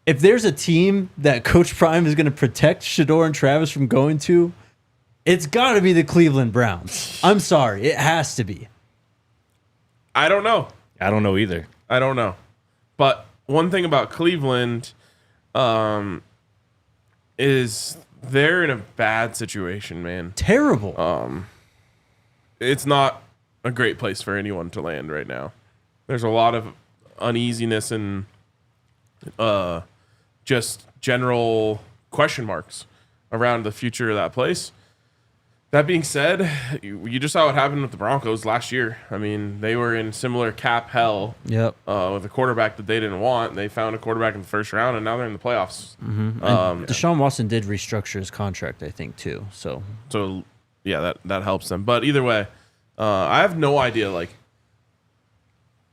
if there's a team that Coach Prime is going to protect Shedeur and Travis from going to, it's got to be the Cleveland Browns. I'm sorry. It has to be. I don't know. I don't know either. I don't know. But one thing about Cleveland is they're in a bad situation, man. Terrible. It's not a great place for anyone to land right now. There's a lot of uneasiness and just general question marks around the future of that place. That being said, you just saw what happened with the Broncos last year. I mean, they were in similar cap hell with a quarterback that they didn't want. They found a quarterback in the first round, and now they're in the playoffs. Deshaun Watson did restructure his contract, I think, too. So yeah, that helps them. But either way, I have no idea. Like,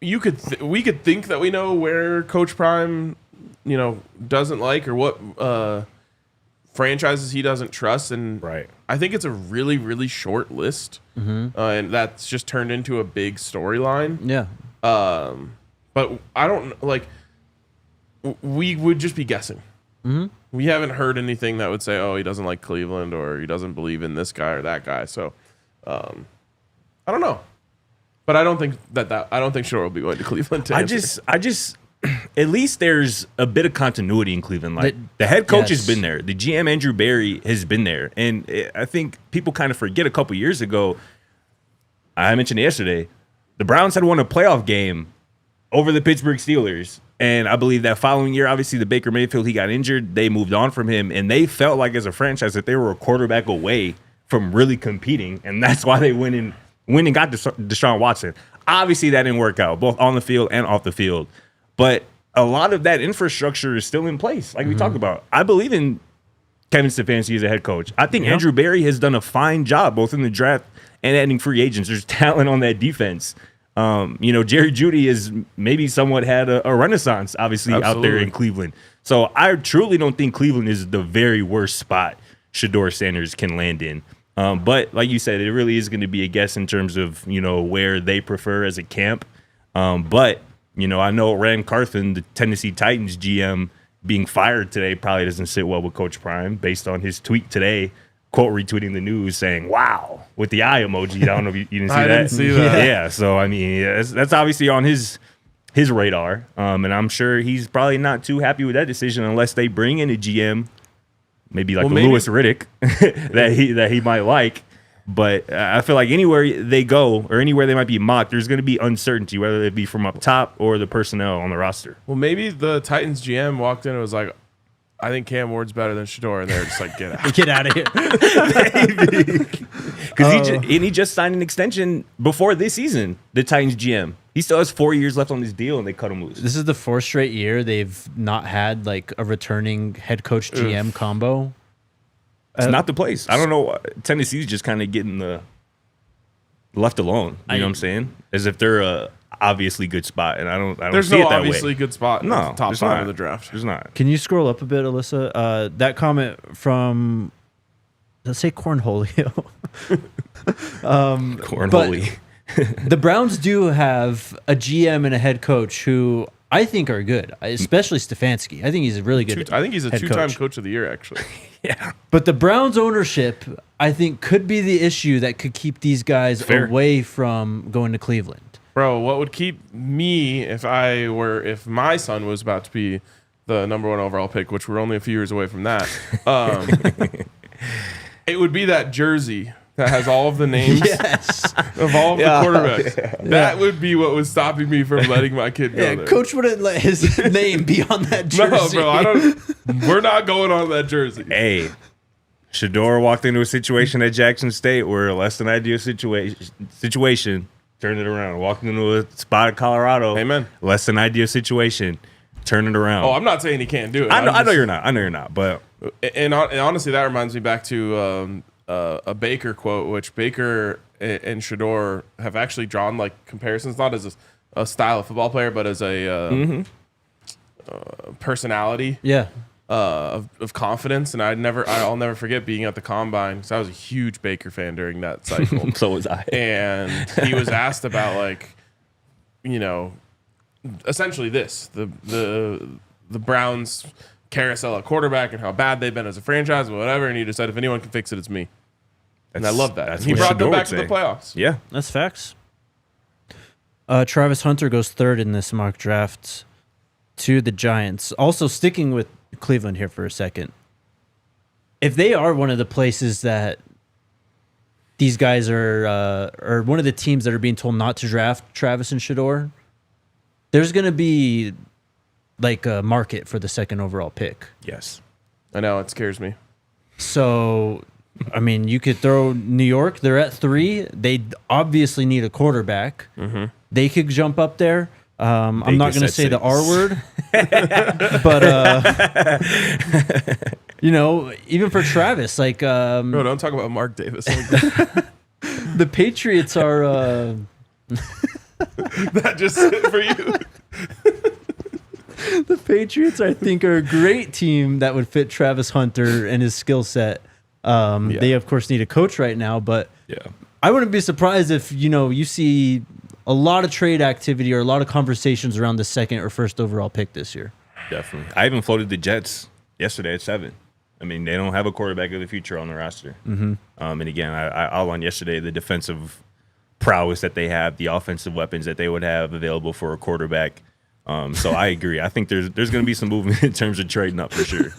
we could think that we know where Coach Prime, doesn't like, or what franchises he doesn't trust, and I think it's a really, really short list, and that's just turned into a big storyline. Yeah. But I don't like. We would just be guessing. We haven't heard anything that would say, "Oh, he doesn't like Cleveland," or "He doesn't believe in this guy or that guy." So, I don't know. But I don't think I don't think Shedeur will be going to Cleveland. I just. At least there's a bit of continuity in Cleveland. Like, the head coach has been there. The GM, Andrew Berry, has been there. And I think people kind of forget a couple years ago, I mentioned it yesterday, the Browns had won a playoff game over the Pittsburgh Steelers. And I believe that following year, obviously, the Baker Mayfield, he got injured. They moved on from him. And they felt like, as a franchise, that they were a quarterback away from really competing. And that's why they went and got Deshaun Watson. Obviously, that didn't work out, both on the field and off the field. But a lot of that infrastructure is still in place, like we talked about. I believe in Kevin Stefanski as a head coach. I think Andrew Berry has done a fine job both in the draft and adding free agents. There's talent on that defense. Jerry Jeudy has maybe somewhat had a renaissance, obviously, out there in Cleveland. So I truly don't think Cleveland is the very worst spot Shedeur Sanders can land in. But like you said, it really is going to be a guess in terms of, where they prefer as a camp. But I know Ram Carthon, the Tennessee Titans GM, being fired today probably doesn't sit well with Coach Prime based on his tweet today, quote retweeting the news saying, "Wow," with the eye emoji. I don't know if you didn't see that. I didn't see that. Yeah. So, I mean, that's obviously on his radar. And I'm sure he's probably not too happy with that decision unless they bring in a GM, maybe like Louis Riddick that he might like. But I feel like anywhere they go or anywhere they might be mocked, there's going to be uncertainty, whether it be from up top or the personnel on the roster. Well, maybe the Titans GM walked in and was like, I think Cam Ward's better than Shedeur, and they're just like, get out. Get out of here. Because he just signed an extension before this season, the Titans GM. He still has 4 years left on this deal, and they cut him loose. This is the 4th straight year they've not had like a returning head coach GM combo. It's not the place. I don't know. Tennessee's just kind of getting the left alone. You know what I'm saying? As if they're a obviously good spot, and I don't There's see no it that obviously way. good spot. No, Top there's 5 not. of the draft. There's not. Can you scroll up a bit, Alyssa? That comment from, let's say, Cornholio. Cornholy. The Browns do have a GM and a head coach who I think are good, especially Stefanski. I think he's a really good. I think he's a head two-time coach of the year, actually. Yeah. But the Browns ownership, I think, could be the issue that could keep these guys away from going to Cleveland. Bro, what would keep me if my son was about to be the number 1 overall pick, which we're only a few years away from that, it would be that jersey that has all of the names of all of the quarterbacks. Yeah. That would be what was stopping me from letting my kid go there. Coach wouldn't let his name be on that jersey. No, bro, we're not going on that jersey. Hey, Shedeur walked into a situation at Jackson State where a less than ideal situation turned it around. Walked into a spot at Colorado. Amen. Less than ideal situation, turn it around. Oh, I'm not saying he can't do it. I know you're not. But and honestly, that reminds me back to a Baker quote, which Baker and Shedeur have actually drawn like comparisons, not as a style of football player, but as a personality. Yeah. Of confidence, and I'll never forget being at the combine because I was a huge Baker fan during that cycle. So was I. And he was asked about essentially the Browns carousel at quarterback and how bad they've been as a franchise or whatever, and he just said, if anyone can fix it, it's me. And I love that. And he brought them back to the playoffs. Yeah, that's facts. Travis Hunter goes 3rd in this mock draft to the Giants. Also sticking with Cleveland here for a second. If they are one of the places that these guys are, or one of the teams that are being told not to draft Travis and Shedeur, there's going to be like a market for the 2nd overall pick. Yes. I know, it scares me. So, I mean, you could throw New York. They're at 3. They obviously need a quarterback. Mm-hmm. They could jump up there. I'm not going to say the R word, but even for Travis, like, no, don't talk about Mark Davis. The Patriots are. That just it for you. The Patriots, I think, are a great team that would fit Travis Hunter and his skill set. They of course need a coach right now, but I wouldn't be surprised if you see a lot of trade activity or a lot of conversations around the 2nd or 1st overall pick this year. Definitely. I even floated the Jets yesterday at 7. I mean, they don't have a quarterback of the future on the roster. Mm-hmm. And again, I outlined yesterday the defensive prowess that they have, the offensive weapons that they would have available for a quarterback. So I agree. I think there's going to be some movement in terms of trading up for sure.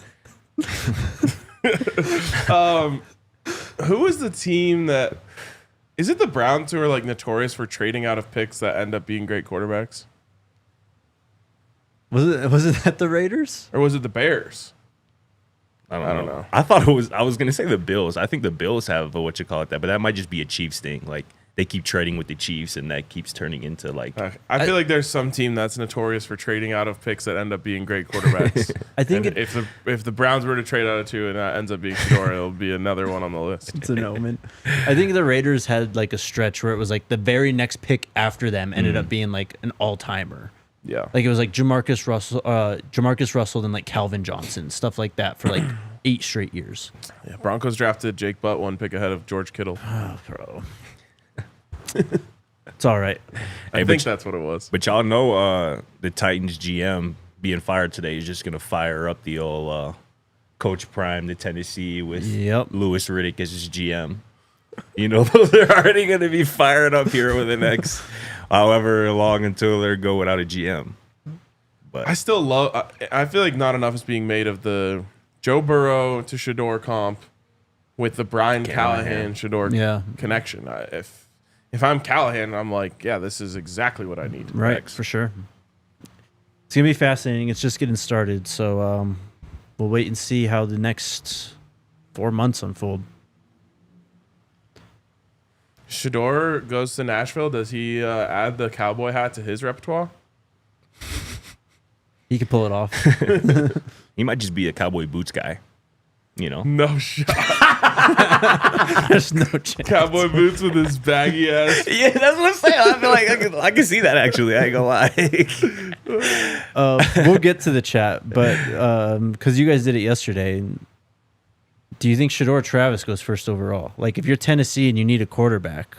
Who is the team that... Is it the Browns who are like notorious for trading out of picks that end up being great quarterbacks? Was it the Raiders? Or was it the Bears? I don't know. I thought I was going to say the Bills. I think the Bills have but that might just be a Chiefs thing. Like they keep trading with the Chiefs, and that keeps turning into like. I feel like there's some team that's notorious for trading out of picks that end up being great quarterbacks. I think And if the Browns were to trade out of 2 and that ends up being Shedeur, it'll be another one on the list. it's an omen. I think the Raiders had like a stretch where it was like the very next pick after them ended up being like an all-timer. Yeah. Like it was like Jamarcus Russell, then like Calvin Johnson, stuff like that for like 8 straight years. Yeah, Broncos drafted Jake Butt 1 pick ahead of George Kittle. Oh, bro. It's all right. I think that's what it was. But y'all know the Titans GM being fired today is just gonna fire up the old Coach Prime to Tennessee with Louis Riddick as his GM. You know, they're already gonna be fired up here with the next however long until they go without a GM. But I still love. I feel like not enough is being made of the Joe Burrow to Shedeur comp with the Brian Callahan Shedeur connection. If I'm Callahan, I'm like, yeah, this is exactly what I need. Right, next. for sure. It's going to be fascinating. It's just getting started. So we'll wait and see how the next 4 months unfold. Shedeur goes to Nashville. Does he add the cowboy hat to his repertoire? He could pull it off. he might just be a cowboy boots guy. You know? No shot. There's no chance. Cowboy boots with his baggy ass. Yeah, that's what I'm saying. I feel like I can see that actually. I ain't gonna lie. We'll get to the chat, but because you guys did it yesterday, do you think Shedeur Travis goes first overall? Like, if you're Tennessee and you need a quarterback,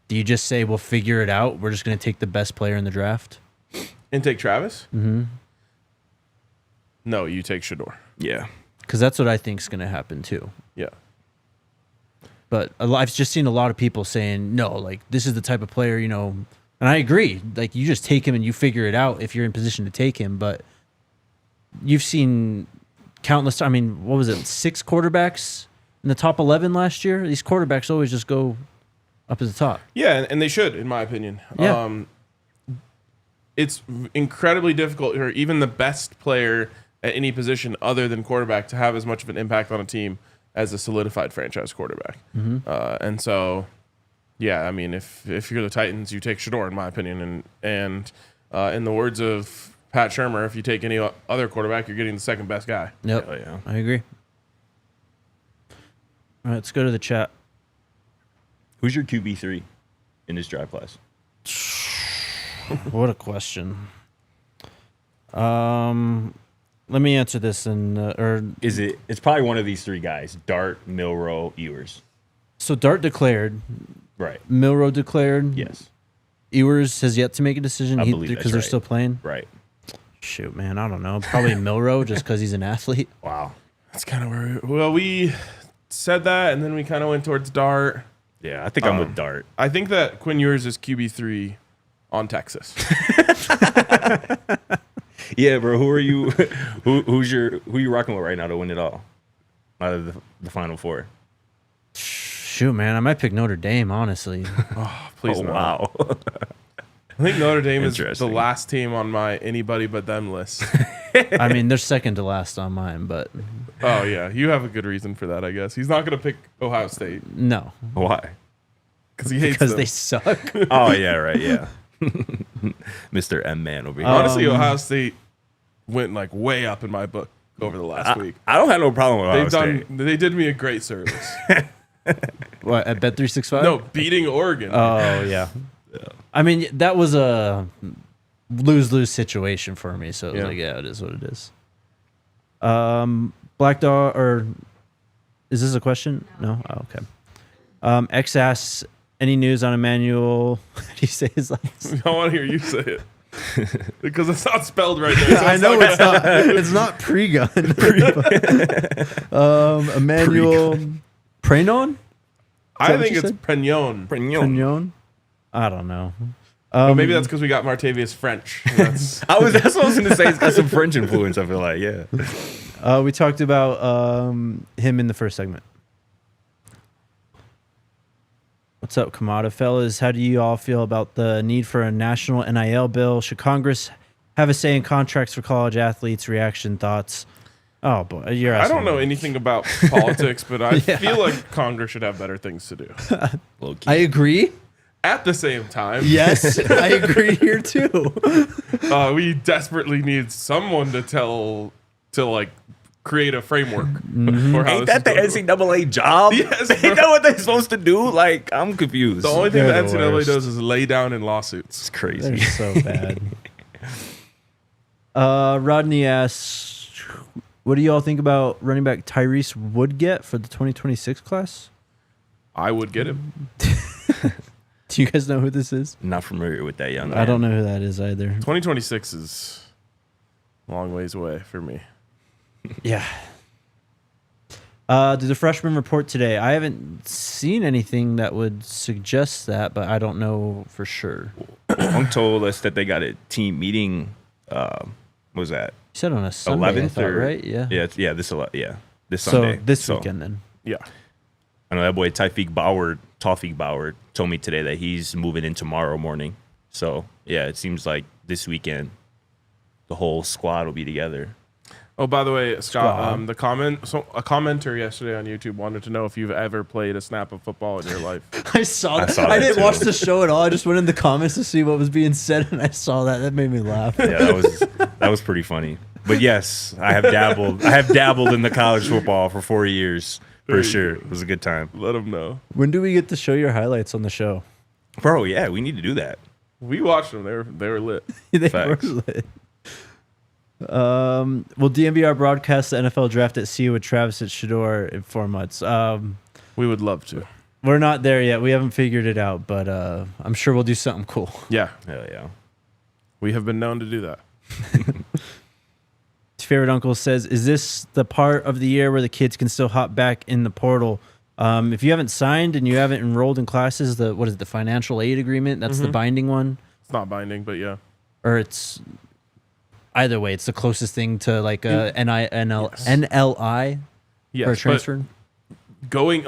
do you just say, we'll figure it out? We're just going to take the best player in the draft? And take Travis? Mm-hmm. No, you take Shedeur. Yeah. Because that's what I think is going to happen, too. Yeah. But I've just seen a lot of people saying, no, like, this is the type of player, you know, and I agree. Like, you just take him and you figure it out if you're in position to take him. But you've seen countless, I mean, what was it, 6 quarterbacks in the top 11 last year? These quarterbacks always just go up at the top. Yeah, and they should, in my opinion. Yeah. It's incredibly difficult for even the best player at any position other than quarterback to have as much of an impact on a team as a solidified franchise quarterback. Mm-hmm. And so, yeah, I mean, if you're the Titans, you take Shedeur, in my opinion. And in the words of Pat Shurmur, if you take any other quarterback, you're getting the second best guy. Yep, Oh, yeah. I agree. All right, let's go to the chat. Who's your QB3 in this draft class? What a question. Let me answer this, It's probably one of these 3 guys: Dart, Milroe, Ewers. So Dart declared, Right. Milroe declared. Yes. Ewers has yet to make a decision I believe because that's they're right. still playing. Right. Shoot, man, I don't know. Probably Milroe just because he's an athlete. Wow. That's kind of where we said that, and then we kind of went towards Dart. Yeah, I think I'm with Dart. I think that Quinn Ewers is QB3 on Texas. Yeah, bro. Who are you? Who you rocking with right now to win it all out of the Final 4? Shoot, man, I might pick Notre Dame, honestly. Oh, please no. Wow. I think Notre Dame is the Interesting. last team on my anybody but them list. I mean, they're second to last on mine, but Oh, yeah. You have a good reason for that, I guess. He's not going to pick Ohio State no, Why? because he hates because them. they suck. Oh yeah, right. Yeah. Mr. M Man over here. Honestly, Ohio State went like way up in my book over the last week. I don't have no problem with Ohio State. They did me a great service. What, at Bet365? No, beating Oregon. Oh, yeah. I mean, that was a lose-lose situation for me, so it was Yeah. like, yeah, it is what it is. Black Dog, or is this a question? No? Oh, okay. X asks, any news on Emmanuel? How do you say his last name? I want to hear you say it. Because it's not spelled right there. So I know it's not. It's not pre-gun. Emmanuel Pregnon? I what think you it's said? Pregnon. Pregnon? I don't know. But maybe that's because we got Martavius French. That's That's what I was going to say. It's got some French influence. I feel like, yeah. We talked about him in the first segment. What's up, Kamada fellas? How do you all feel about the need for a national NIL bill? Should Congress have a say in contracts for college athletes? Reaction, thoughts? Oh boy, you're I asking don't know me. anything about politics, but I Yeah. feel like Congress should have better things to do. Low key. I agree. At the same time, Yes, I agree here too. we desperately need someone to create a framework for how Ain't this that the is gonna go. NCAA job? Yes, Ain't bro. that what they're supposed to do? Like, I'm confused. The only thing the They're the NCAA worst. does is lay down in lawsuits. It's crazy. They're so bad. Rodney asks, what do you all think about running back Tyrese Woodgett for the 2026 class? I would get him. Do you guys know who this is? Not familiar with that young man. I don't know who that is either. 2026 is a long ways away for me. Yeah. Did the freshman report today? I haven't seen anything that would suggest that, but I don't know for sure. Wong told us that they got a team meeting. What was that? You said on a Sunday, 11th I thought, or right? Yeah. this So Sunday. this weekend then. Yeah. I know that boy Taufik Bauer told me today that he's moving in tomorrow morning. So yeah, it seems like this weekend the whole squad will be together. Oh, by the way, Scott, Squad. a commenter yesterday on YouTube wanted to know if you've ever played a snap of football in your life. I saw that. saw I that didn't too. watch the show at all. I just went in the comments to see what was being said, and I saw that. That made me laugh. Yeah, that was pretty funny. But yes, I have dabbled in the college football for 4 years for sure. It was a good time. Let them know. When do we get to show your highlights on the show? Bro, yeah, we need to do that. We watched them. They were lit. They Facts. were lit. Will DNVR broadcast the NFL draft at CU with Travis at Shedeur in 4 months? We would love to. We're not there yet. We haven't figured it out, but I'm sure we'll do something cool. Yeah, Hell yeah. we have been known to do that. His favorite uncle says, is this the part of the year where the kids can still hop back in the portal? If you haven't signed and you haven't enrolled in classes, the financial aid agreement? That's the binding one? It's not binding, but yeah. Or it's either way, it's the closest thing to like a NLI Yes, for a but transfer.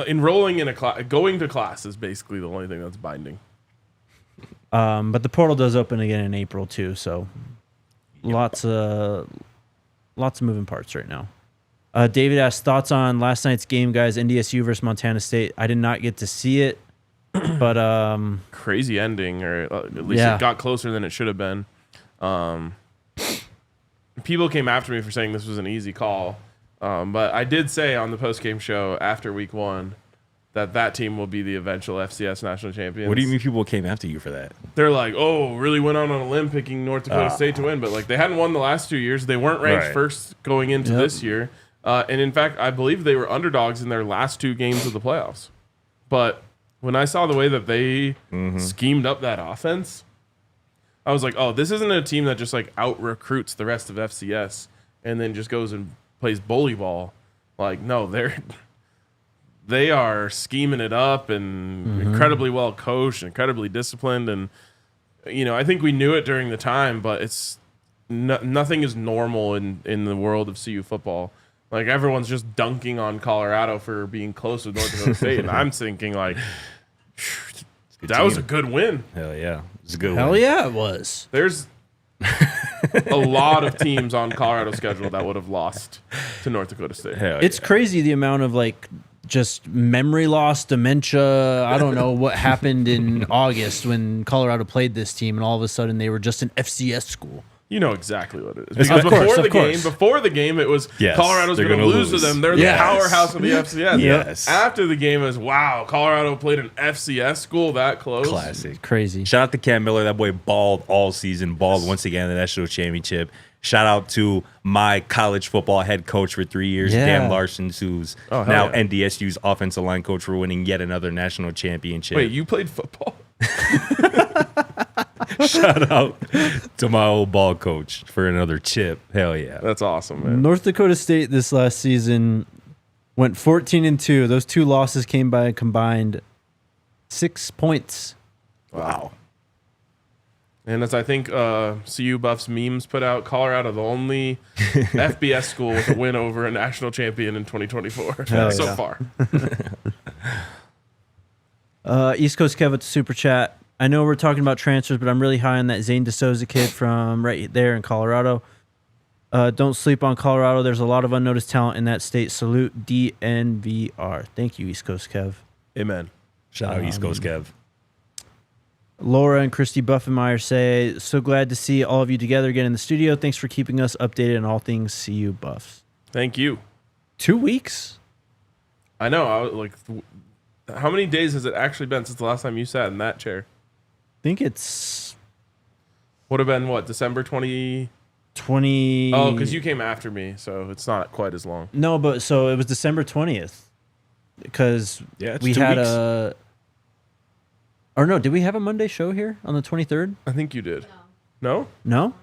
enrolling in a class, going to class is basically the only thing that's binding. But the portal does open again in April too, so lots of moving parts right now. David asked thoughts on last night's game, guys. NDSU versus Montana State. I did not get to see it, but Crazy ending, or at least Yeah. it got closer than it should have been. People came after me for saying this was an easy call, but I did say on the post-game show after week 1 that team will be the eventual FCS national champions. What do you mean people came after you for that? They're like, oh, really went out on a limb picking North Dakota State to win, but like they hadn't won the last 2 years. They weren't ranked Right. first going into this year, and in fact, I believe they were underdogs in their last 2 games of the playoffs. But when I saw the way that they schemed up that offense, I was like, oh, this isn't a team that just like out recruits the rest of FCS and then just goes and plays bully ball. Like, no, they are scheming it up and incredibly well coached, incredibly disciplined, and I think we knew it during the time, but it's nothing is normal in the world of CU football. Like everyone's just dunking on Colorado for being close with North Dakota State, and I'm thinking like, that was a good win. Hell yeah. It's a good hell one. yeah, it was. There's a lot of teams on Colorado's schedule that would have lost to North Dakota State. Hell It's crazy the amount of like just memory loss, dementia. I don't know what happened in August when Colorado played this team, and all of a sudden they were just an FCS school. You know exactly what it is. Because Of course, before the game, it was Yes, Colorado's they're going to gonna lose to lose. them. They're Yes. the powerhouse of the FCS. Yes. After the game, it was wow, Colorado played an FCS school that close. Classic. Crazy. Shout out to Cam Miller. That boy balled all season, balled once again in the national championship. Shout out to my college football head coach for 3 years, Yeah. Dan Larson, who's hell now yeah. NDSU's offensive line coach for winning yet another national championship. Wait, you played football? Shout out to my old ball coach for another chip. Hell yeah. That's awesome, man. North Dakota State this last season went 14-2. Those 2 losses came by a combined 6 points. Wow. And as I think CU Buffs memes put out, Colorado the only FBS school with a win over a national champion in 2024 Hell so yeah. far. East Coast Kev with the super chat. I know we're talking about transfers, but I'm really high on that Zayne DeSouza kid from right there in Colorado. Don't sleep on Colorado. There's a lot of unnoticed talent in that state. Salute DNVR. Thank you, East Coast Kev. Amen. Shout out East Coast Kev. Laura and Christy Buffenmeyer say, so glad to see all of you together again in the studio. Thanks for keeping us updated on all things CU Buffs. Thank you. 2 weeks? I know. How many days has it actually been since the last time you sat in that chair? I think it's Would have been what, December 20? 20. Oh, because you came after me, so it's not quite as long. No, but so it was December 20th because it's we 2 had weeks. or no, did we have a Monday show here on the 23rd? I think you did. No? No?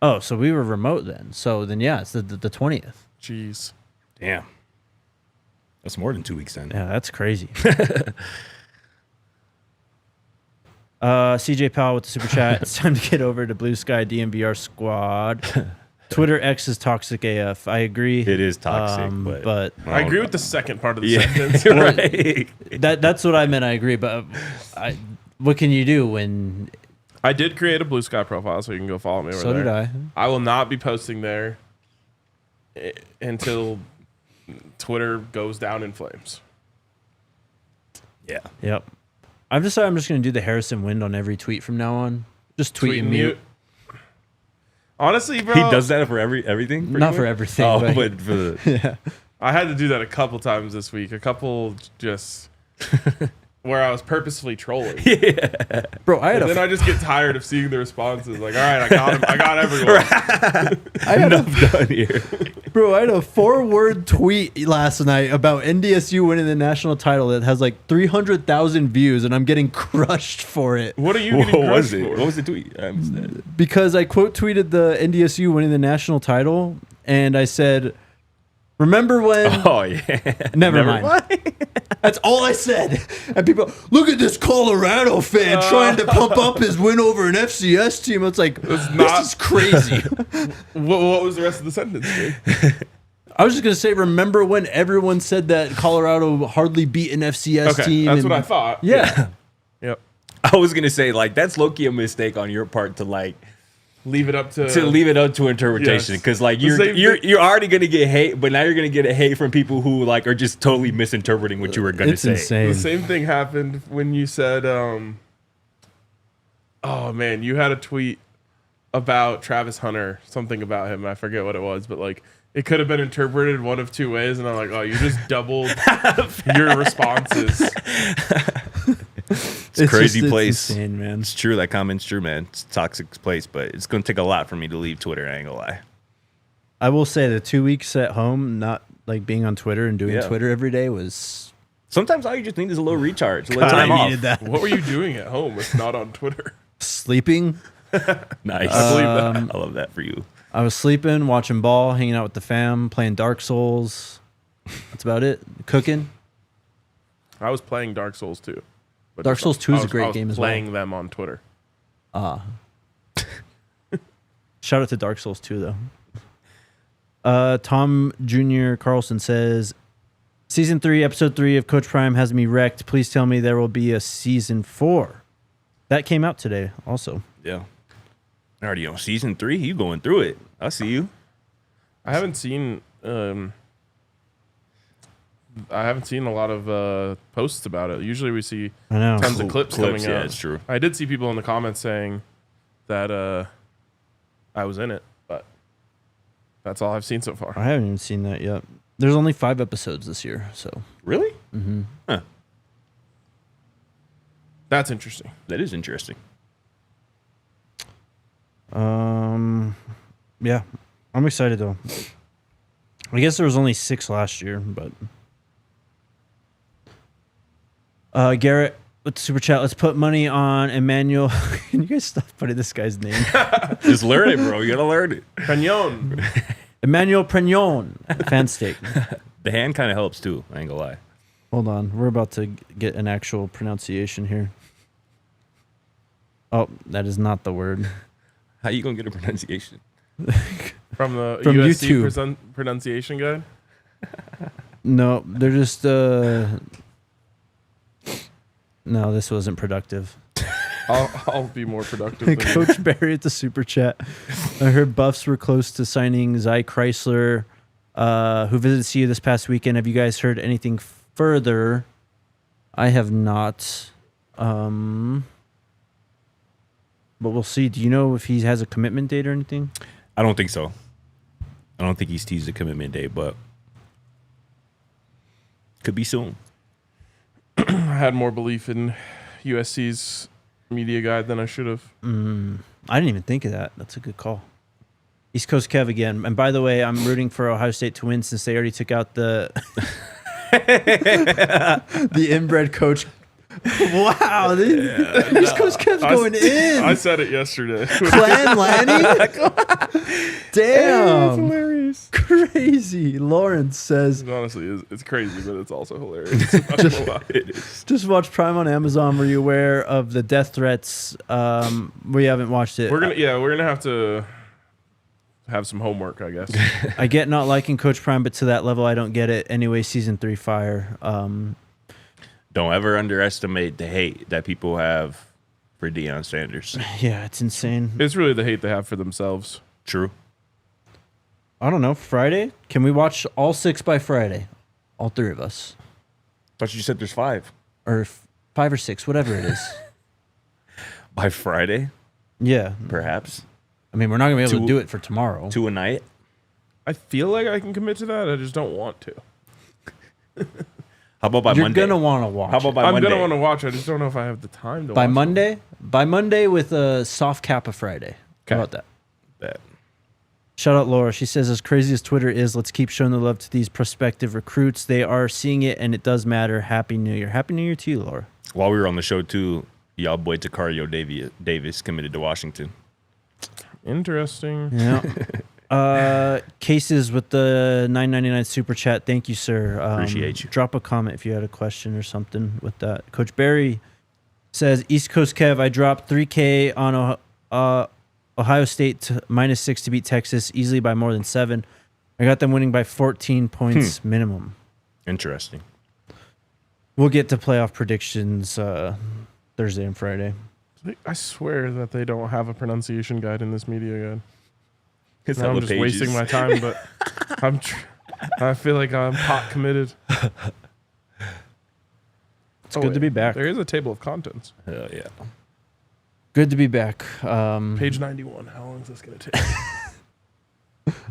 Oh, so we were remote then. So then, yeah, it's the 20th. Jeez. Damn. That's more than 2 weeks then. Yeah, that's crazy. CJ Powell with the super chat. It's time to get over to Blue Sky DNVR squad. Twitter X is toxic AF. I agree. It is toxic, but I agree with the second part of the Yeah. sentence. Right. that's what I meant. I agree. But what can you do when? I did create a Blue Sky profile, so you can go follow me over So there. did I. I will not be posting there until Twitter goes down in flames. Yeah. Yep. I've decided I'm just going to do the Harrison Wind on every tweet from now on. Just tweet and mute. Honestly, bro. He does that for everything? Not for everything. Oh, but but for the, I had to do that a couple times this week. A couple just where I was purposefully trolling. bro, I had And then a I just get tired of seeing the responses. Like, all right, I got him. I got everyone. enough done here. Bro, I had a 4-word tweet last night about NDSU winning the national title that has like 300,000 views, and I'm getting crushed for it What are you getting What was crushed it? for? What was the tweet? I missed that. because I quote tweeted the NDSU winning the national title, and I said, "Remember when?" Oh, yeah. Never mind. That's all I said. And people, look at this Colorado fan trying to pump up his win over an FCS team. It's like, this is crazy. What was the rest of the sentence, dude? I was just going to say, remember when everyone said that Colorado hardly beat an FCS Okay, team? that's what I thought. Yeah. Yep. I was going to say, like, that's low-key a mistake on your part to, like, Leave it up to leave it up to interpretation, Yes. because like The same you're already gonna get hate, but now you're gonna get a hate from people who like are just totally misinterpreting what you were gonna It's say. insane. The same thing happened when you said, oh man, you had a tweet about Travis Hunter, something about him. I forget what it was, but like it could have been interpreted one of two ways. And I'm like, oh, you just doubled your responses. It's a crazy place. It's insane, man. It's true. That comment's true, man. It's a toxic place, but it's gonna take a lot for me to leave Twitter. I ain't gonna lie. I will say the 2 weeks at home, not like being on Twitter and doing Yeah. Twitter every day was. Sometimes all you just need is a little recharge, a little God, time I off. needed that. What were you doing at home if not on Twitter? Sleeping. Nice. I believe that. I love that for you. I was sleeping, watching ball, hanging out with the fam, playing Dark Souls. That's about it. Cooking. I was playing Dark Souls 2. But Dark Souls 2 is I a was- great I was game as well. playing them on Twitter. Shout out to Dark Souls 2, though. Tom Jr. Carlson says, Season 3, Episode 3 of Coach Prime has me wrecked. Please tell me there will be a Season 4. That came out today also. Yeah. Already on season 3. You going through it? I see you. I haven't seen a lot of posts about it. Usually we see I know. tons of clips coming yeah, out. it's true. I did see people in the comments saying that I was in it, but that's all I've seen so far. I haven't even seen that yet. There's only 5 episodes this year, so. Really? Mm-hmm. Huh. That's interesting. That is interesting. Yeah. I'm excited, though. I guess there was only 6 last year, but. Garrett with the super chat. Let's put money on Emmanuel. Can you guys stop putting this guy's name? Just learn it, bro. You gotta learn it. Pregnon. Emmanuel Pregnon. Fan steak. The hand kind of helps too. I ain't gonna lie. Hold on. We're about to get an actual pronunciation here. Oh, that is not the word. How you gonna get a pronunciation? From the From USC YouTube. pronunciation guide. No, they're just. No, this wasn't productive. I'll be more productive than you. Coach Barry at the super chat. I heard Buffs were close to signing Zy Chrysler, who visited CU this past weekend. Have you guys heard anything further? I have not. But we'll see. Do you know if he has a commitment date or anything? I don't think so. I don't think he's teased a commitment date, but could be soon. I had more belief in USC's media guide than I should have. I didn't even think of that. That's a good call. East Coast Kev again. And by the way, I'm rooting for Ohio State to win since they already took out the the inbred coach. Wow. East Coast Kev's going in. I said it yesterday. Clan Lanny? Damn. It's hilarious. Crazy. Lawrence says, It honestly, it's crazy, but it's also hilarious. I'm not gonna lie. It is. just watch Prime on Amazon. Were you aware of the death threats? We haven't watched it. We're gonna have to have some homework, I guess. I get not liking Coach Prime, but to that level, I don't get it. Anyway, season 3 fire. Don't ever underestimate the hate that people have for Deion Sanders. Yeah, it's insane. It's really the hate they have for themselves. True. I don't know. Friday? Can we watch all 6 by Friday? All 3 of us. Thought you said there's 5. Or 5 or 6, whatever it is. By Friday, Yeah. perhaps. I mean, we're not going to be able to Two- do it for tomorrow. 2 a night. I feel like I can commit to that. I just don't want to. How about by You're Monday? going to want to watch How about it. by I'm Monday? gonna want to watch. I just don't know if I have the time to. By watch Monday? By Monday with a soft cap of Friday. Okay. How about that? Bet. Shout out Laura. She says, as crazy as Twitter is, let's keep showing the love to these prospective recruits. They are seeing it, and it does matter. Happy New Year. Happy New Year to you, Laura. While we were on the show, too, y'all boy Takario Davis committed to Washington. it. Interesting. Yeah. Cases with the $9.99 super chat. Thank you, sir. Appreciate you. Drop a comment if you had a question or something with that. Coach Barry says, East Coast Kev, I dropped $3K on Ohio State to -6 to beat Texas easily by more than 7. I got them winning by 14 points minimum. Interesting. We'll get to playoff predictions Thursday and Friday. I swear that they don't have a pronunciation guide in this media guide. It's Now I'm hella just pages. wasting my time, but I feel like I'm pot committed. It's good to be back. There is a table of contents. Hell yeah. Good to be back. Page 91. How long is this going to take?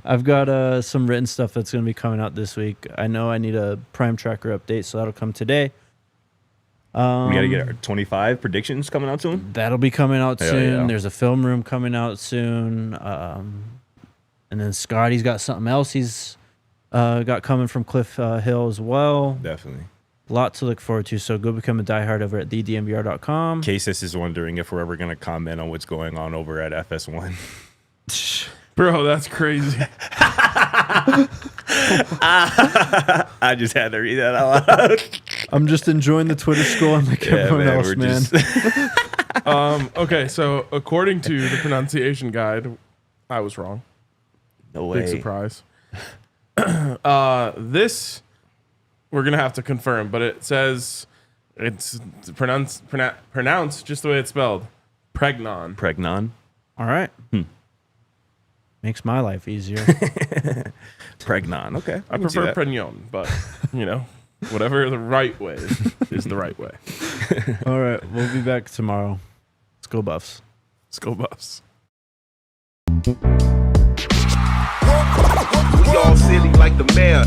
I've got some written stuff that's going to be coming out this week. I know I need a Prime Tracker update, so that'll come today. We got to get our 25 predictions coming out soon. That'll be coming out Hell soon. yeah. There's a film room coming out soon. And then Scotty's got something else he's got coming from Cliff Hill as well. Definitely. A lot to look forward to, so go become a diehard over at thednvr.com. Cases is wondering if we're ever going to comment on what's going on over at FS1. Bro, that's crazy. I just had to read that out loud. I'm just enjoying the Twitter scroll like everyone else, man. Okay, so according to the pronunciation guide, I was wrong. No way. Big surprise. This we're gonna have to confirm, but it says it's pronounced just the way it's spelled. Pregnon. Pregnon. All right. Makes my life easier. Pregnon. Okay. I prefer Pregnon, but whatever the right way is the right way. All right. We'll be back tomorrow. Let's go Buffs. Let's go Buffs. We all silly like the mayor.